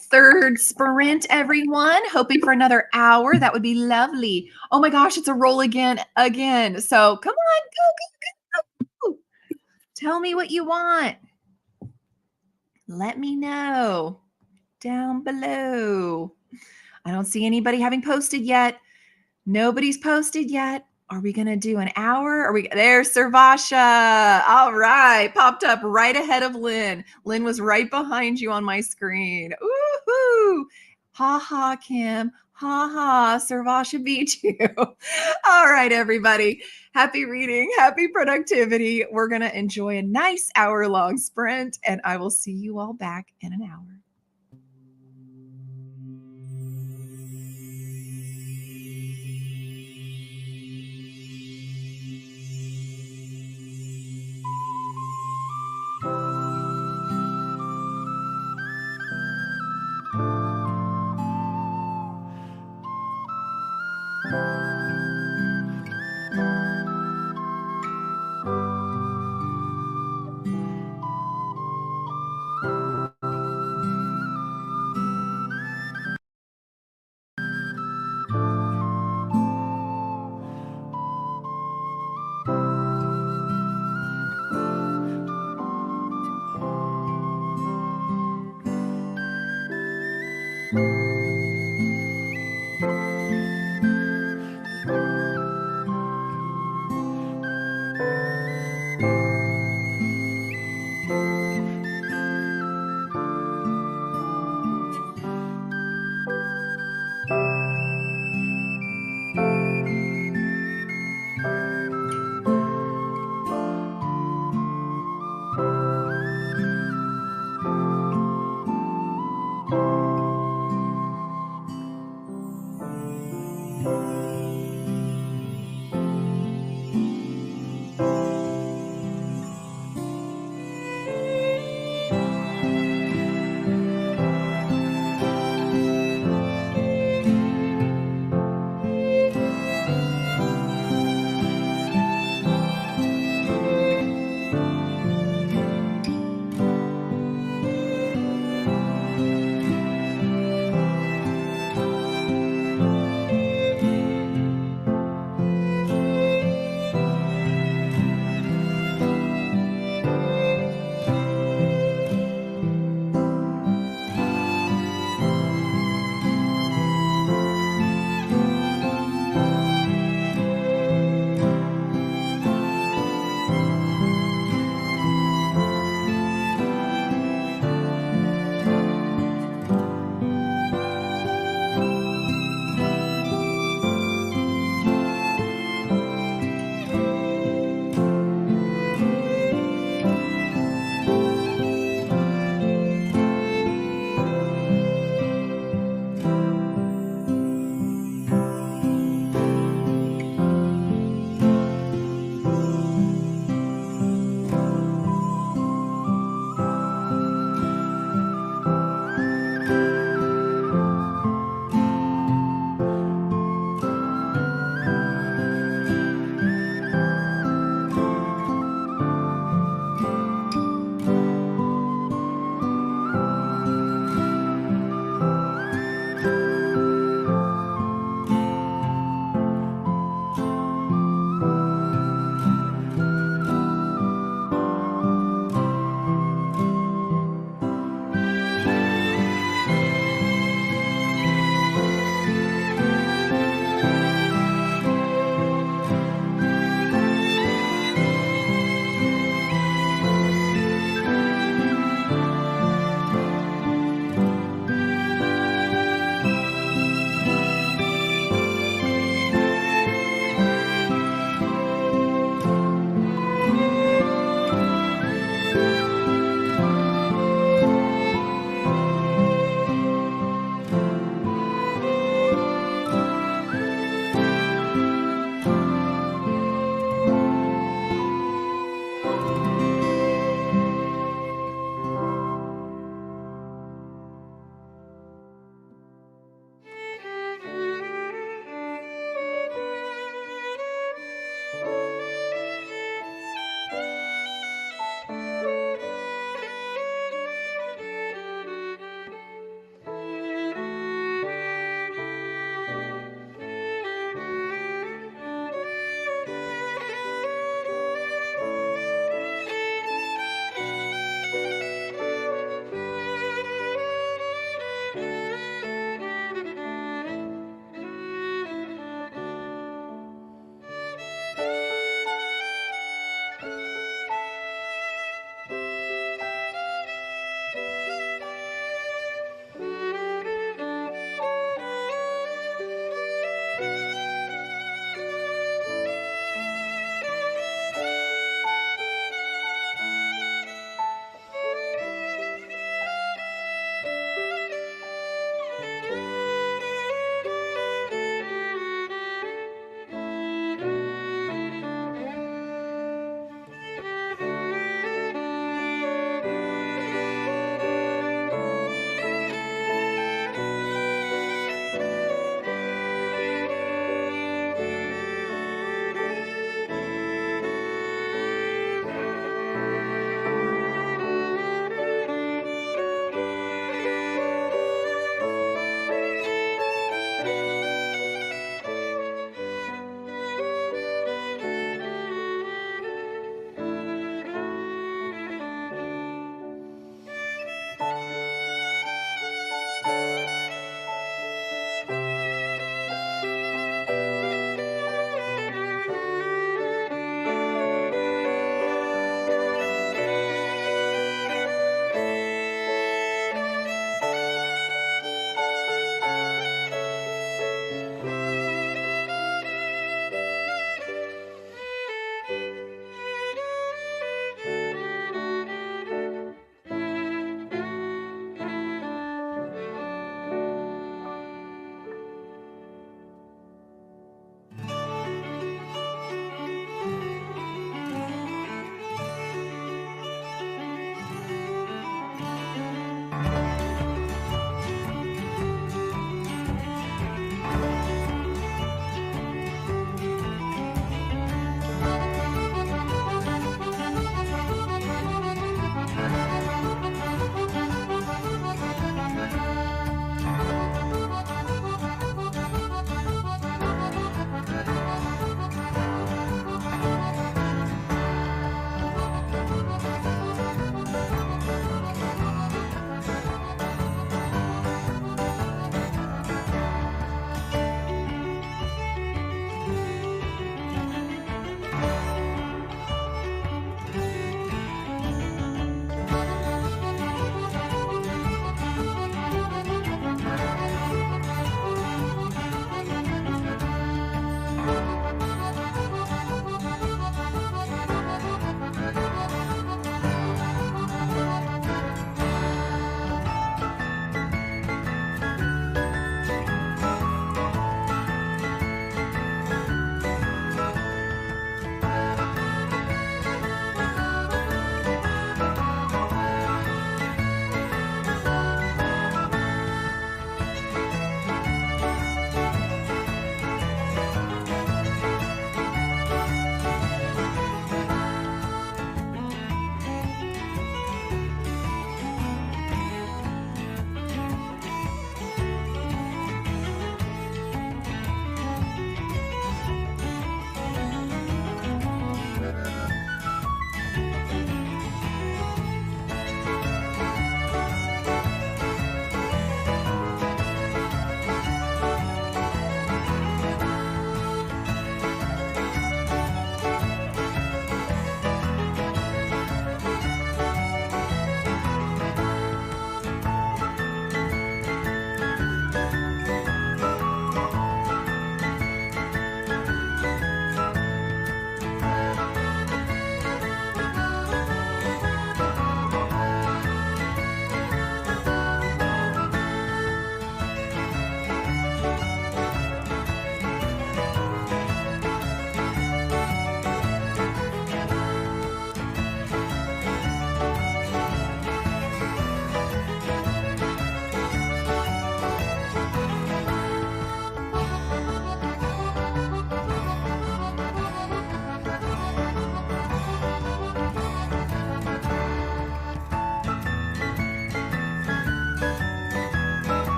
[SPEAKER 1] Third sprint, everyone. Hoping for another hour. That would be lovely. Oh my gosh, it's a roll again. So come on, go. Tell me what you want. Let me know down below. I don't see anybody having posted yet. Nobody's posted yet. Are we going to do an hour? There's Servasha. All right. Popped up right ahead of Lynn. Lynn was right behind you on my screen. Ooh. Ha ha, Kim. Ha ha. Servasha beat you. All right, everybody. Happy reading. Happy productivity. We're going to enjoy a nice hour-long sprint, and I will see you all back in an hour.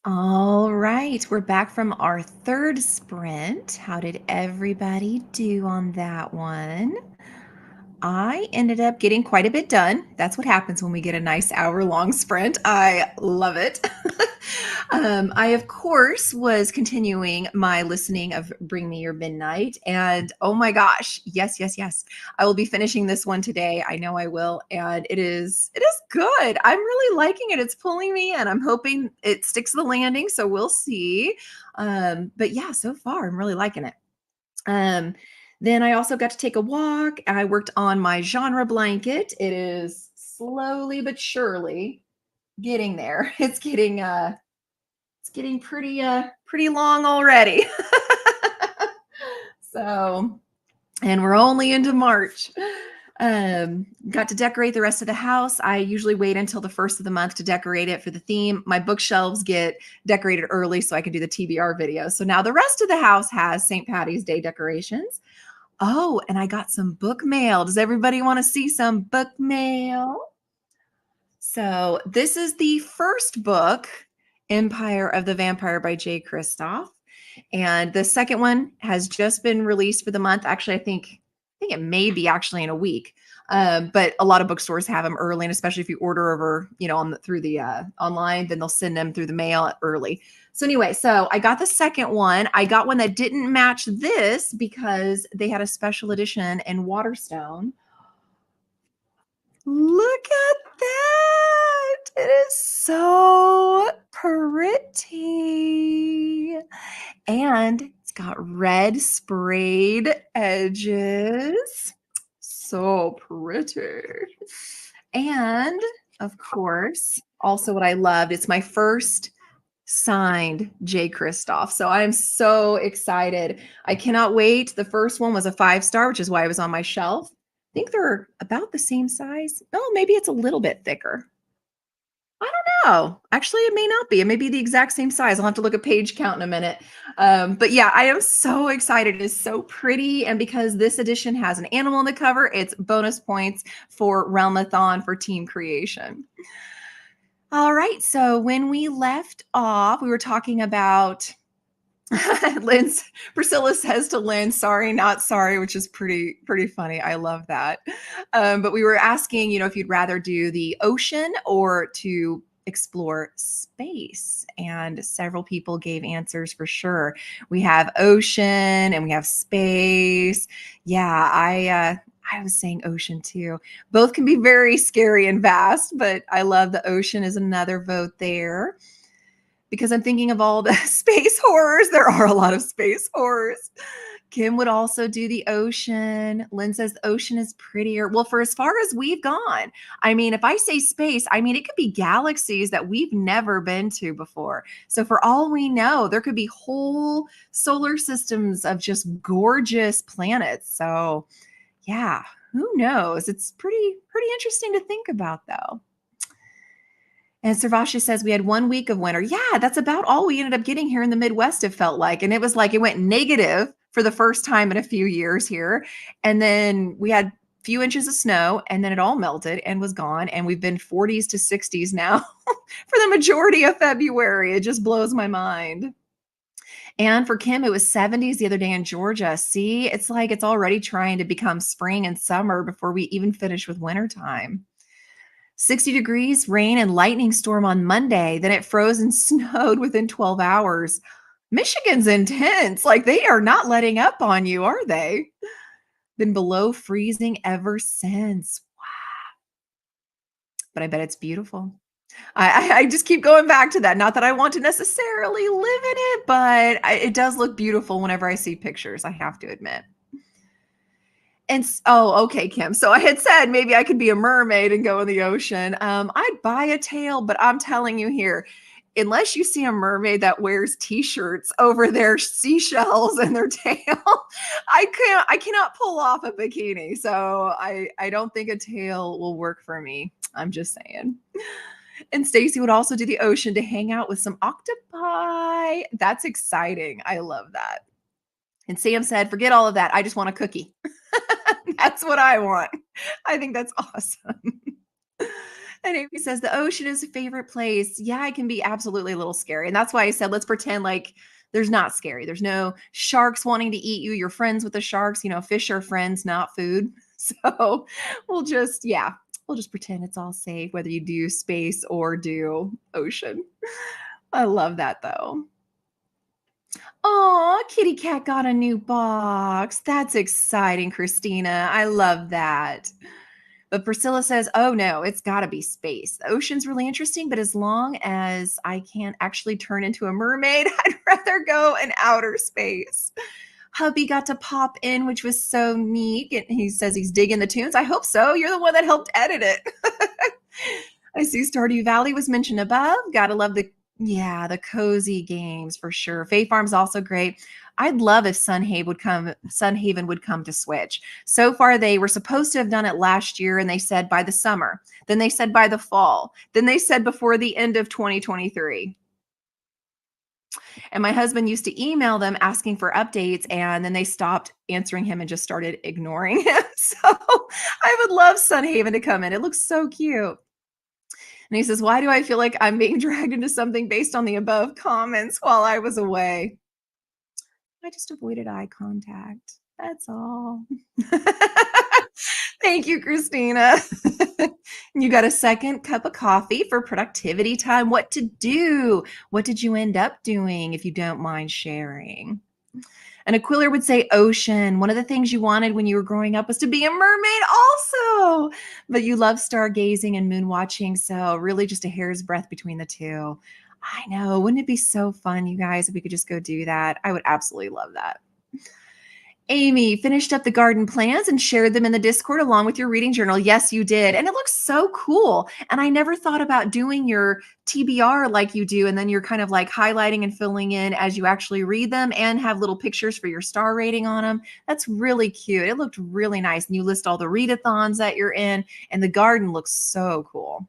[SPEAKER 1] All right, we're back from our third sprint. How did everybody do on that one? I ended up getting quite a bit done. That's what happens when we get a nice hour-long sprint. I love it. I, of course, was continuing my listening of Bring Me Your Midnight. And oh my gosh, yes, yes, yes. I will be finishing this one today. I know I will. And it is good. I'm really liking it. It's pulling me in. I'm hoping it sticks the landing. So we'll see. But yeah, so far I'm really liking it. Um, then I also got to take a walk. I worked on my genre blanket. It is slowly but surely getting there. It's getting pretty long already. So, and we're only into March. Got to decorate the rest of the house. I usually wait until the first of the month to decorate it for the theme. My bookshelves get decorated early so I can do the TBR video. So now the rest of the house has St. Patty's Day decorations. Oh, and I got some book mail. Does everybody want to see some book mail? So, this is the first book, Empire of the Vampire by Jay Kristoff. And the second one has just been released for the month. Actually, I think it may be actually in a week. But a lot of bookstores have them early, and especially if you order over, through the online, then they'll send them through the mail early. So anyway, so I got the second one. I got one that didn't match this because they had a special edition in Waterstone. Look at that. It is so pretty. And it's got red sprayed edges. So pretty. And of course, also what I loved, it's my first signed Jay Kristoff. So I'm so excited. I cannot wait. The first one was a 5-star, which is why it was on my shelf. I think they're about the same size. Oh, maybe it's a little bit thicker. I don't know. Actually, it may not be. It may be the exact same size. I'll have to look at page count in a minute. But yeah, I am so excited. It is so pretty. And because this edition has an animal on the cover, it's bonus points for Realmathon for team creation. All right. So when we left off, we were talking about Lynn's Priscilla says to Lynn, sorry, not sorry, which is pretty funny. I love that. But we were asking, if you'd rather do the ocean or to explore space. And several people gave answers for sure. We have ocean and we have space. Yeah, I was saying ocean too. Both can be very scary and vast, but I love the ocean is another vote there because I'm thinking of all the space horrors. There are a lot of space horrors. Kim would also do the ocean. Lynn says the ocean is prettier. Well, for as far as we've gone, I mean, if I say space, I mean, it could be galaxies that we've never been to before. So for all we know, there could be whole solar systems of just gorgeous planets. So yeah, who knows? It's pretty interesting to think about though. And Servasha says we had 1 week of winter. Yeah, that's about all we ended up getting here in the Midwest, it felt like. And it was like it went negative for the first time in a few years here. And then we had a few inches of snow and then it all melted and was gone. And we've been 40s to 60s now for the majority of February. It just blows my mind. And for Kim, it was 70s the other day in Georgia. See, it's like it's already trying to become spring and summer before we even finish with wintertime. 60 degrees, rain, and lightning storm on Monday. Then it froze and snowed within 12 hours. Michigan's intense. Like they are not letting up on you, are they? Been below freezing ever since. Wow. But I bet it's beautiful. I just keep going back to that. Not that I want to necessarily live in it, but it does look beautiful whenever I see pictures, I have to admit. And oh, okay, Kim. So I had said maybe I could be a mermaid and go in the ocean. I'd buy a tail, but I'm telling you here, unless you see a mermaid that wears t-shirts over their seashells and their tail, I cannot pull off a bikini. So I don't think a tail will work for me. I'm just saying. And Stacy would also do the ocean to hang out with some octopi. That's exciting. I love that. And Sam said, forget all of that. I just want a cookie. That's what I want. I think that's awesome. And Amy says the ocean is a favorite place. Yeah, it can be absolutely a little scary. And that's why I said let's pretend like there's not scary. There's no sharks wanting to eat you. You're friends with the sharks. Fish are friends, not food. So yeah, we'll just pretend it's all safe, whether you do space or do ocean. I love that though. Oh, kitty cat got a new box. That's exciting, Christina. I love that. But Priscilla says, oh no, it's got to be space. The ocean's really interesting, but as long as I can't actually turn into a mermaid, I'd rather go in outer space. Hubby got to pop in, which was so neat. And he says he's digging the tunes. I hope so. You're the one that helped edit it. I see Stardew Valley was mentioned above. Gotta love the cozy games for sure. Fae Farm's also great. I'd love if Sunhaven would come to Switch. So far, they were supposed to have done it last year, and they said by the summer. Then they said by the fall. Then they said before the end of 2023. And my husband used to email them asking for updates, and then they stopped answering him and just started ignoring him. So I would love Sunhaven to come in. It looks so cute. And he says, why do I feel like I'm being dragged into something based on the above comments while I was away? I just avoided eye contact. That's all. Thank you, Christina. You got a second cup of coffee for productivity time. What to do? What did you end up doing, if you don't mind sharing? And Aquila would say ocean. One of the things you wanted when you were growing up was to be a mermaid also. But you love stargazing and moon watching. So really just a hair's breadth between the two. I know. Wouldn't it be so fun, you guys, if we could just go do that? I would absolutely love that. Amy finished up the garden plants and shared them in the Discord along with your reading journal. Yes, you did. And it looks so cool. And I never thought about doing your TBR like you do. And then you're kind of like highlighting and filling in as you actually read them and have little pictures for your star rating on them. That's really cute. It looked really nice. And you list all the readathons that you're in, and the garden looks so cool.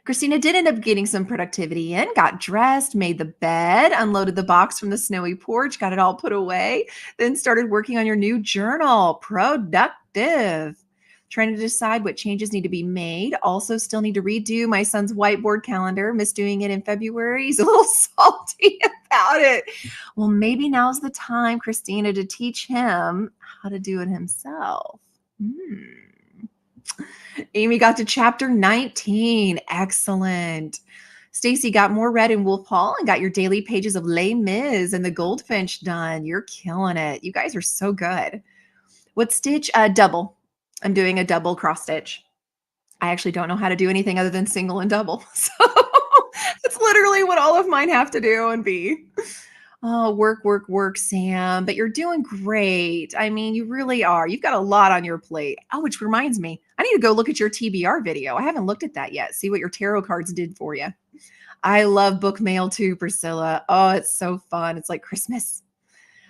[SPEAKER 1] Christina did end up getting some productivity in, got dressed, made the bed, unloaded the box from the snowy porch, got it all put away, then started working on your new journal. Productive. Trying to decide what changes need to be made. Also, still need to redo my son's whiteboard calendar. Missed doing it in February. He's a little salty about it. Well, maybe now's the time, Christina, to teach him how to do it himself. Amy got to chapter 19. Excellent. Stacy got more read in Wolf Hall and got your daily pages of Les Mis and the Goldfinch done. You're killing it. You guys are so good. What stitch? Double. I'm doing a double cross stitch. I actually don't know how to do anything other than single and double. So it's literally what all of mine have to do and be. Oh, work, Sam. But you're doing great. I mean, you really are. You've got a lot on your plate. Oh, which reminds me, I need to go look at your TBR video. I haven't looked at that yet. See what your tarot cards did for you. I love book mail too, Priscilla. Oh, it's so fun. It's like Christmas.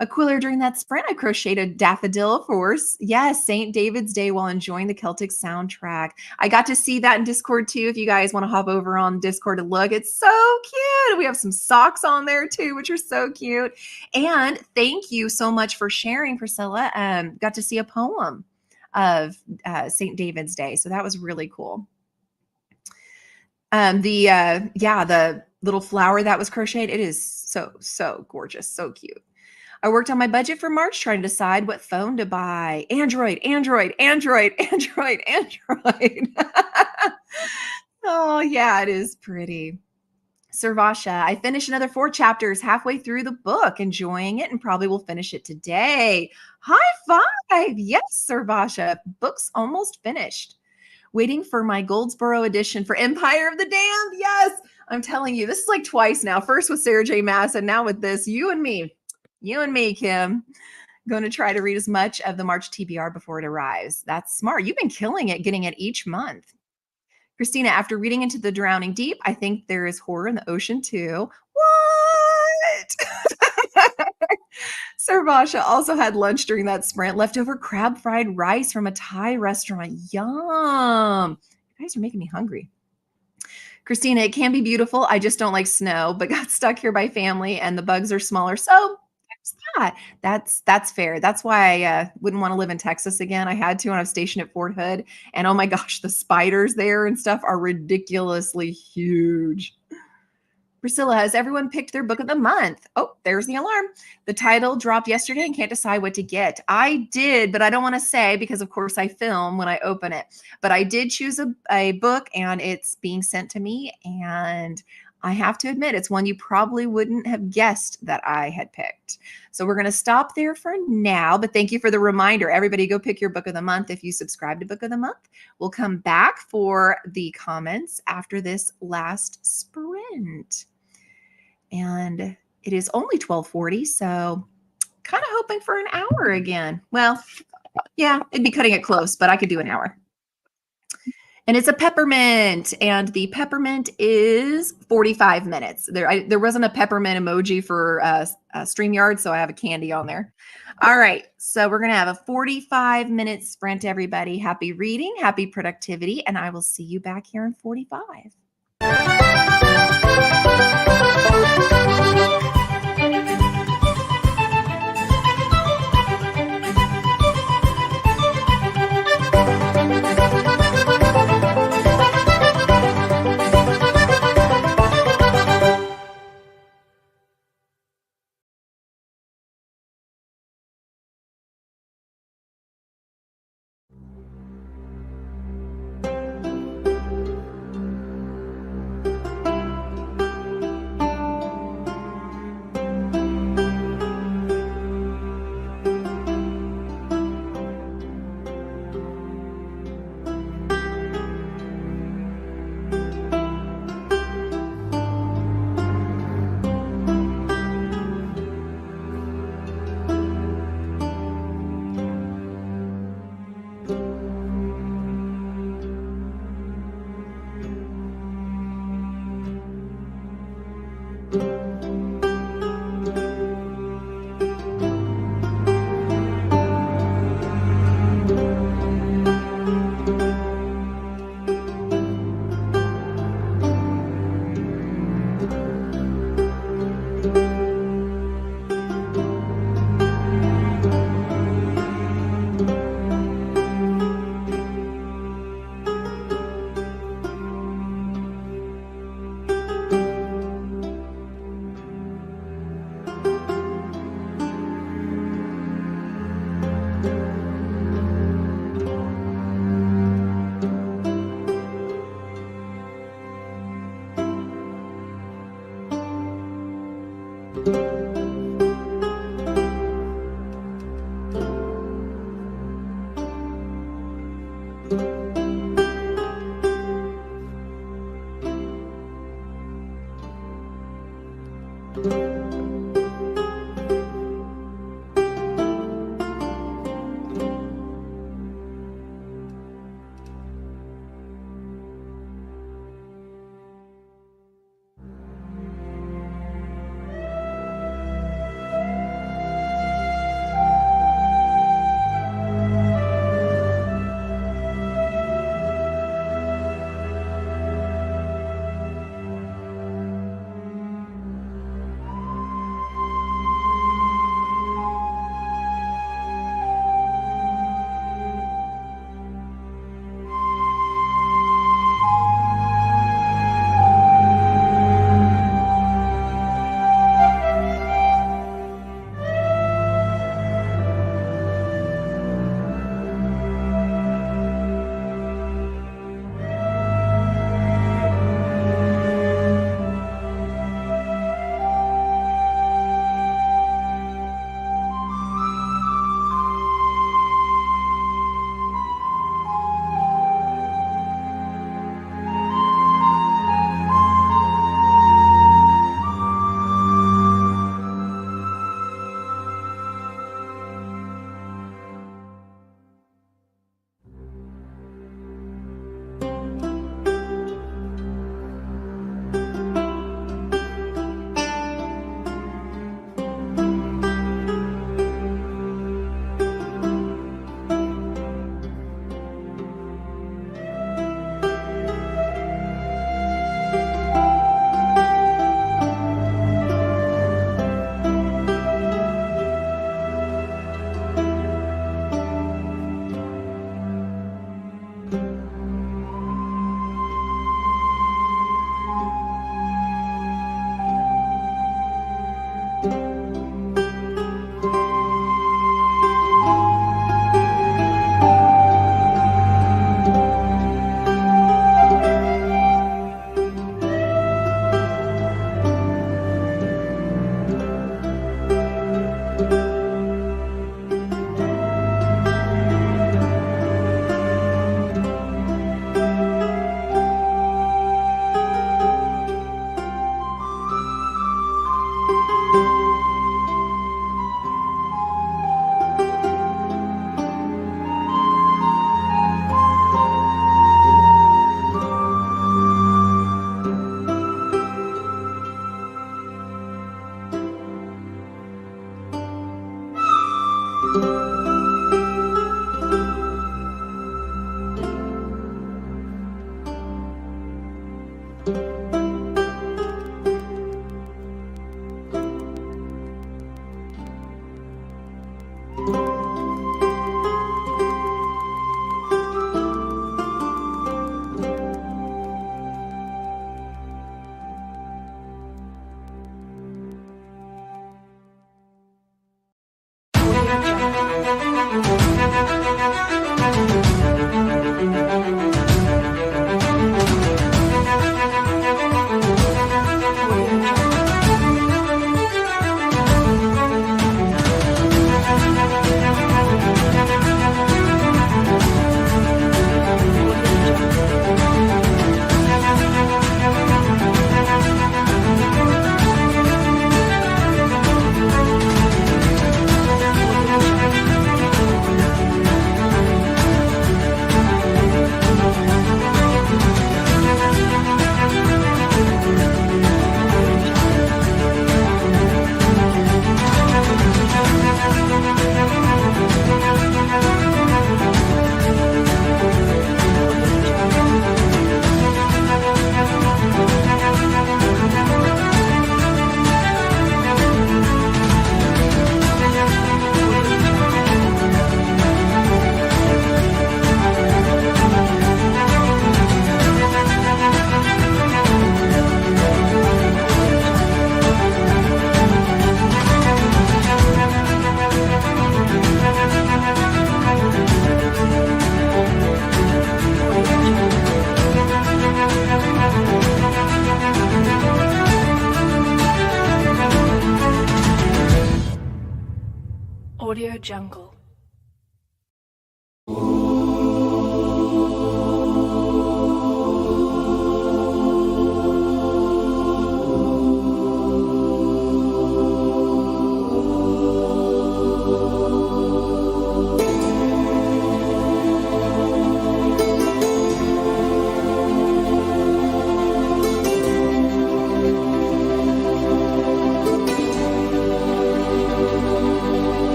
[SPEAKER 1] Aquila, during that sprint, I crocheted a daffodil for, yes, St. David's Day while enjoying the Celtic soundtrack. I got to see that in Discord too. If you guys want to hop over on Discord to look, it's so cute. We have some socks on there too, which are so cute. And thank you so much for sharing, Priscilla. Got to see a poem of St. David's Day. So that was really cool. The little flower that was crocheted, it is so gorgeous, so cute. I worked on my budget for March, trying to decide what phone to buy. Android. Oh, yeah, it is pretty. Servasha, I finished another 4 chapters halfway through the book, enjoying it, and probably will finish it today. High five. Yes, Servasha. Book's almost finished. Waiting for my Goldsboro edition for Empire of the Damned. Yes, I'm telling you, this is like twice now. First with Sarah J. Maas, and now with this. You and me, Kim. Going to try to read as much of the March TBR before it arrives. That's smart. You've been killing it, getting it each month. Christina, after reading Into the Drowning Deep, I think there is horror in the ocean too. What? Servasha also had lunch during that sprint, leftover crab fried rice from a Thai restaurant. Yum. You guys are making me hungry. Christina, it can be beautiful. I just don't like snow, but got stuck here by family and the bugs are smaller. So Yeah, that's fair. That's why I wouldn't want to live in Texas again. I had to when I was stationed at Fort Hood, and oh my gosh, the spiders there and stuff are ridiculously huge. Priscilla, has everyone picked their book of the month? Oh, there's the alarm. The title dropped yesterday and can't decide what to get. I did, but I don't want to say because, of course, I film when I open it. But I did choose a book and it's being sent to me. And I have to admit, it's one you probably wouldn't have guessed that I had picked. So we're going to stop there for now. But thank you for the reminder. Everybody go pick your book of the month if you subscribe to Book of the Month. We'll come back for the comments after this last sprint. And it is only 12:40, so kind of hoping for an hour again. Well, yeah, it'd be cutting it close, but I could do an hour. And it's a peppermint, and the peppermint is 45 minutes. There wasn't a peppermint emoji for StreamYard, so I have a candy on there. All right, so we're going to have a 45-minute sprint, everybody. Happy reading, happy productivity, and I will see you back here in 45.
[SPEAKER 2] Jungle.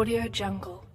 [SPEAKER 2] Audio Jungle.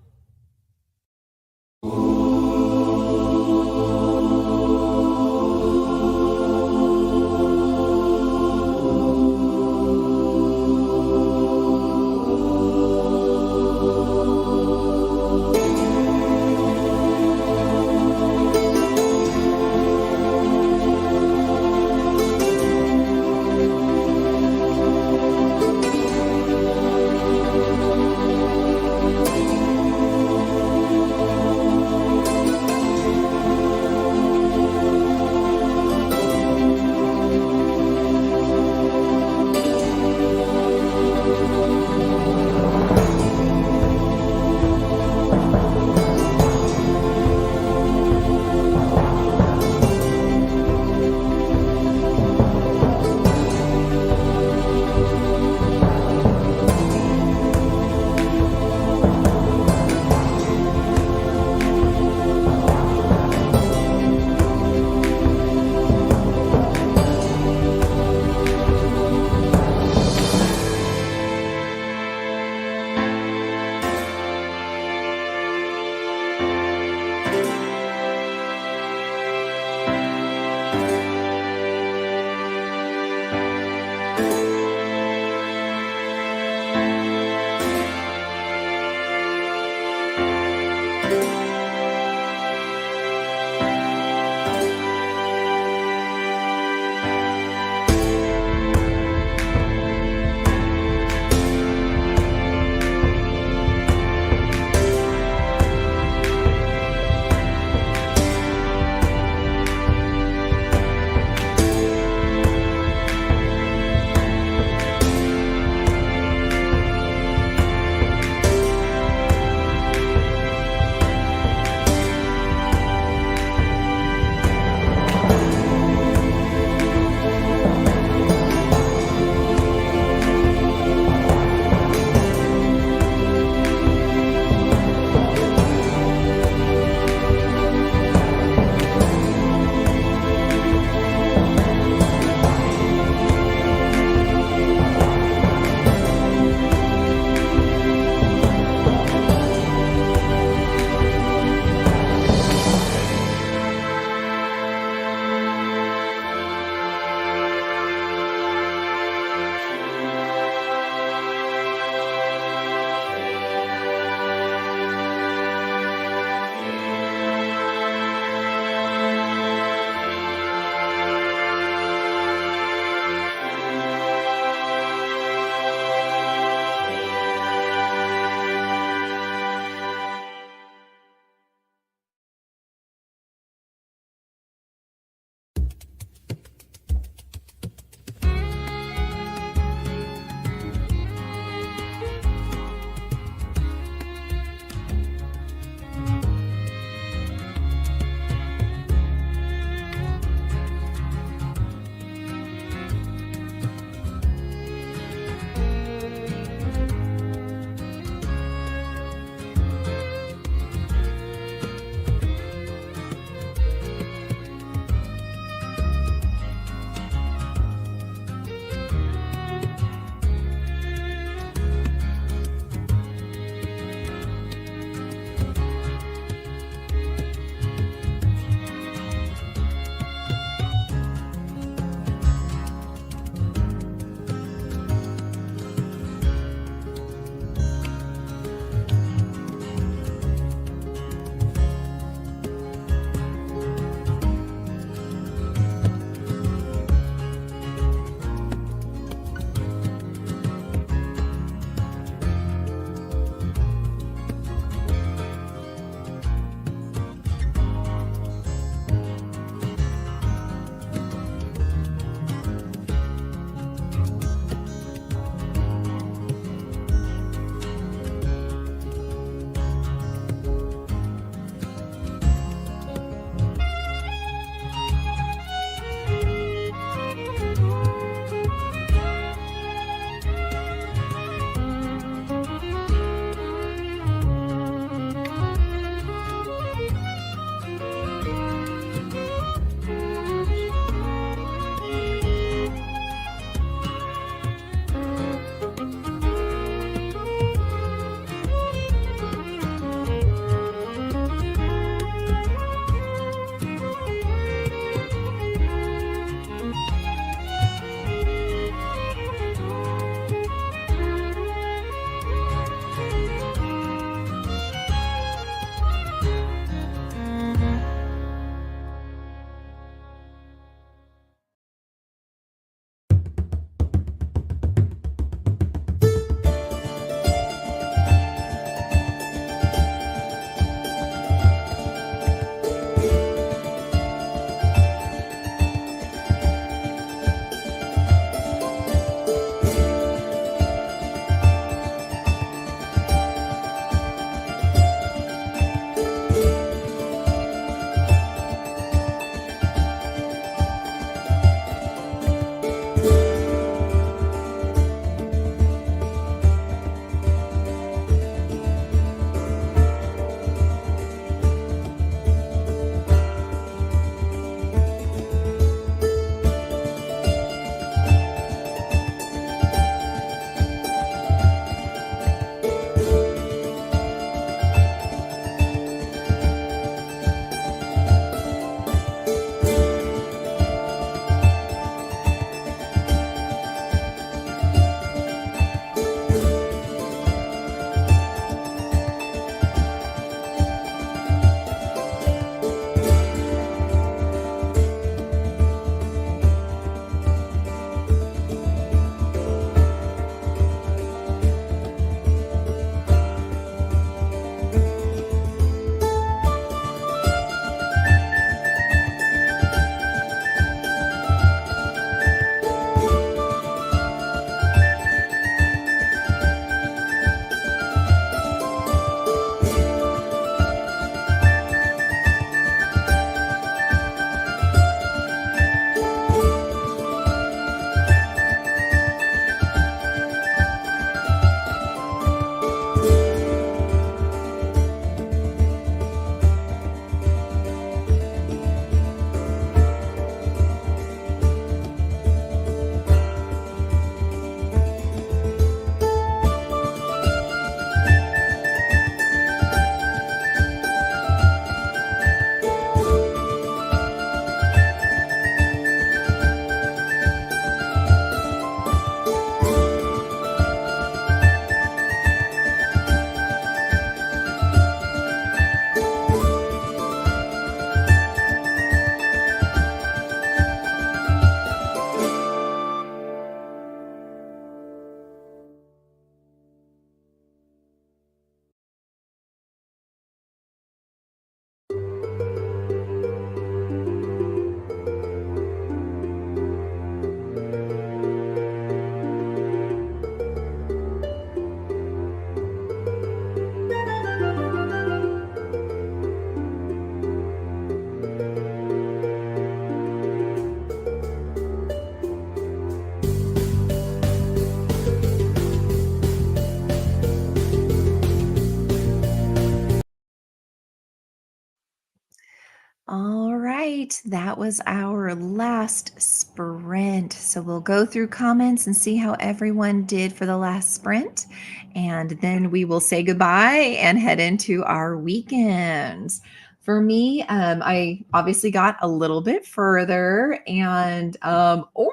[SPEAKER 1] All right, that was our last sprint. So we'll go through comments and see how everyone did for the last sprint. And then we will say goodbye and head into our weekends. For me, I obviously got a little bit further, and oh my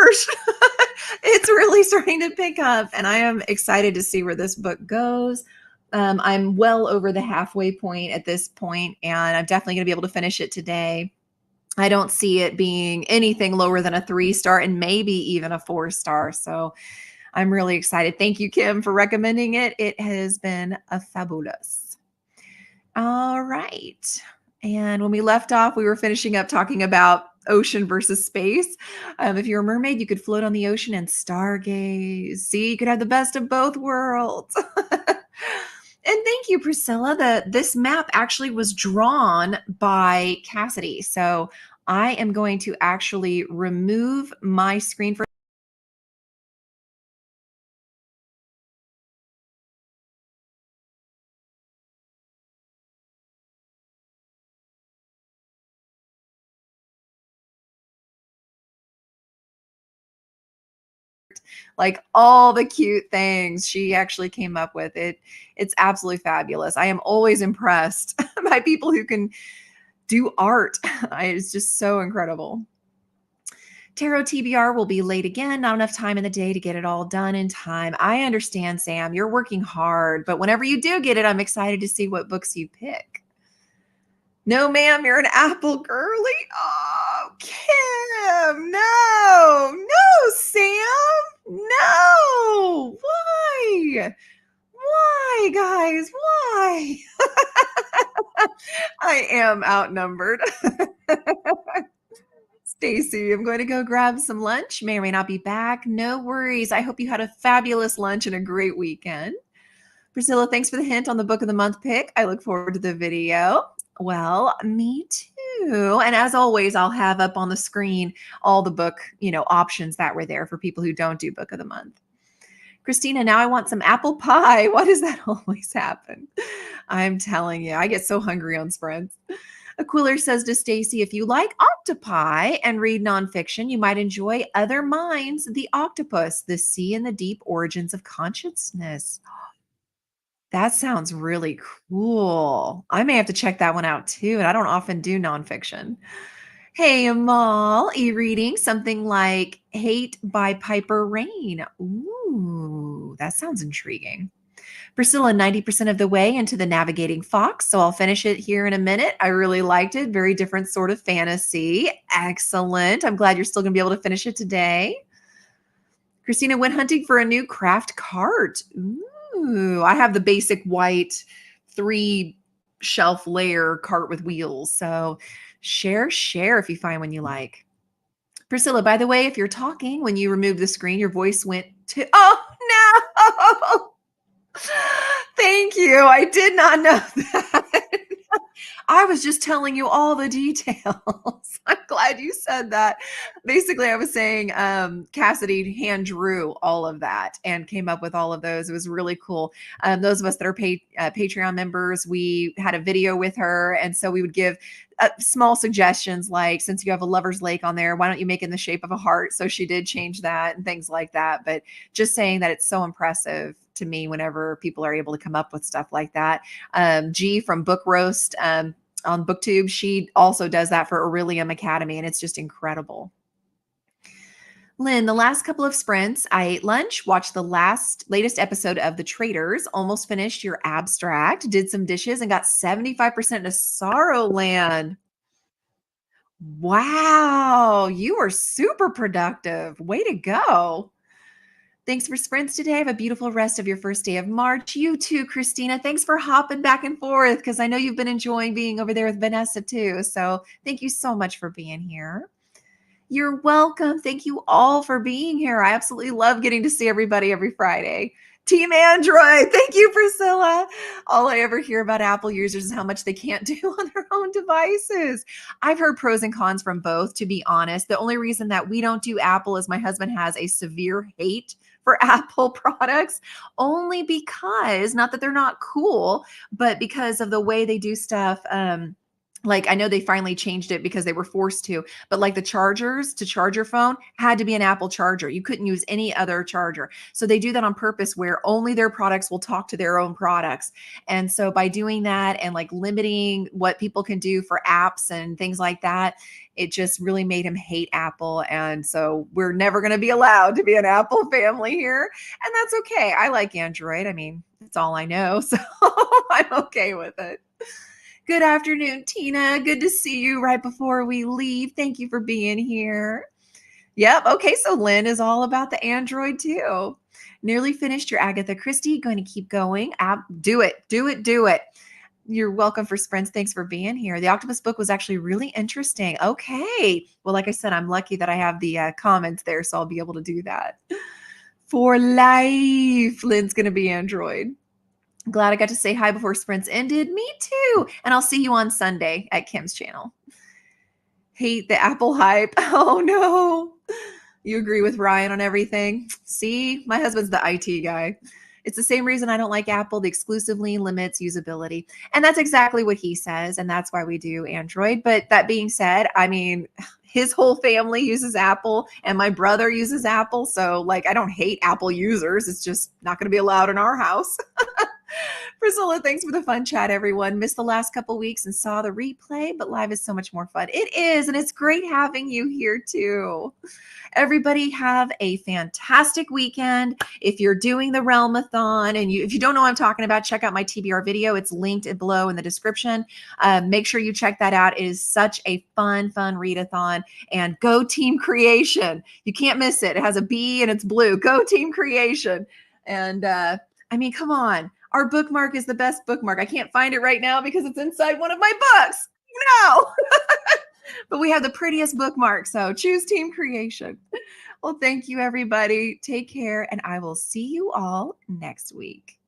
[SPEAKER 1] gosh, it's really starting to pick up. And I am excited to see where this book goes. I'm well over the halfway point at this point, and I'm definitely going to be able to finish it today. I don't see it being anything lower than a 3 star and maybe even a 4 star. So I'm really excited. Thank you, Kim, for recommending it. It has been a fabulous. All right. And when we left off, we were finishing up talking about ocean versus space. If you're a mermaid, you could float on the ocean and stargaze. See, you could have the best of both worlds. And thank you, Priscilla. This map actually was drawn by Cassidy. So I am going to actually remove my screen for like all the cute things she actually came up with. It's absolutely fabulous. I am always impressed by people who can do art. It's just so incredible. Tarot TBR will be late again. Not enough time in the day to get it all done in time. I understand, Sam. You're working hard, but whenever you do get it, I'm excited to see what books you pick. No, ma'am, you're an apple girly. Oh, Kim, no, no, Sam, no. Why? Why, guys? Why? I am outnumbered. Stacy, I'm going to go grab some lunch. May or may not be back. No worries. I hope you had a fabulous lunch and a great weekend. Priscilla, thanks for the hint on the book of the month pick. I look forward to the video. Well, me too. And as always, I'll have up on the screen all the book, options that were there for people who don't do book of the month. Christina, now I want some apple pie. Why does that always happen? I'm telling you, I get so hungry on sprints. Aquiller says to Stacy, if you like octopi and read nonfiction, you might enjoy Other Minds, The Octopus, The Sea and the Deep Origins of Consciousness. That sounds really cool. I may have to check that one out too. And I don't often do nonfiction. Hey, Amal, e-reading something like Hate by Piper Rain. Ooh, that sounds intriguing. Priscilla, 90% of the way into the Navigating Fox, so I'll finish it here in a minute. I really liked it. Very different sort of fantasy. Excellent. I'm glad you're still going to be able to finish it today. Christina went hunting for a new craft cart. Ooh, I have the basic white 3 shelf layer cart with wheels. So share if you find one you like. Priscilla, by the way, if you're talking, when you remove the screen, your voice went to, oh no. Thank you. I did not know that. I was just telling you all the details. I'm glad you said that. Basically, I was saying Cassidy hand drew all of that and came up with all of those. It was really cool. Those of us that are Patreon members, we had a video with her. And so we would give small suggestions like, since you have a lover's lake on there, why don't you make it in the shape of a heart? So she did change that and things like that. But just saying that it's so impressive to me whenever people are able to come up with stuff like that. G from Book Roast on BookTube, she also does that for Aurelium Academy, and it's just incredible. Lynn, the last couple of sprints, I ate lunch, watched the latest episode of The Traitors, almost finished your abstract, did some dishes, and got 75% to Sorrowland. Wow, you are super productive. Way to go. Thanks for sprints today. Have a beautiful rest of your first day of March. You too, Christina. Thanks for hopping back and forth because I know you've been enjoying being over there with Vanessa too. So thank you so much for being here. You're welcome. Thank you all for being here. I absolutely love getting to see everybody every Friday. Team Android, thank you, Priscilla. All I ever hear about Apple users is how much they can't do on their own devices. I've heard pros and cons from both, to be honest. The only reason that we don't do Apple is my husband has a severe hate for Apple products, only because, not that they're not cool, but because of the way they do stuff. Like, I know they finally changed it because they were forced to, but like the chargers to charge your phone had to be an Apple charger. You couldn't use any other charger. So they do that on purpose where only their products will talk to their own products. And so by doing that and like limiting what people can do for apps and things like that, it just really made him hate Apple. And so we're never going to be allowed to be an Apple family here. And that's okay. I like Android. I mean, it's all I know. So I'm okay with it. Good afternoon, Tina. Good to see you right before we leave. Thank you for being here. Yep. Okay. So Lynn is all about the Android too. Nearly finished your Agatha Christie. Going to keep going. Do it. Do it. Do it. You're welcome for sprints. Thanks for being here. The octopus book was actually really interesting. Okay. Well, like I said, I'm lucky that I have the comments there, so I'll be able to do that. For life, Lynn's going to be Android. Glad I got to say hi before sprints ended. Me too. And I'll see you on Sunday at Kim's channel. Hate the Apple hype. Oh no. You agree with Ryan on everything? See, my husband's the IT guy. It's the same reason I don't like Apple. The exclusively limits usability. And that's exactly what he says. And that's why we do Android. But that being said, I mean, his whole family uses Apple and my brother uses Apple. So, like, I don't hate Apple users. It's just not going to be allowed in our house. Priscilla, thanks for the fun chat, everyone. Missed the last couple weeks and saw the replay, but live is so much more fun. It is, and it's great having you here too. Everybody have a fantastic weekend. If you're doing the Realmathon and if you don't know what I'm talking about, check out my TBR video. It's linked below in the description. Make sure you check that out. It is such a fun readathon. And go Team Creation. You can't miss it. It has a B and it's blue. Go Team Creation. And I mean, come on. Our bookmark is the best bookmark. I can't find it right now because it's inside one of my books. No. But we have the prettiest bookmark. So choose Team Creation. Well, thank you, everybody. Take care. And I will see you all next week.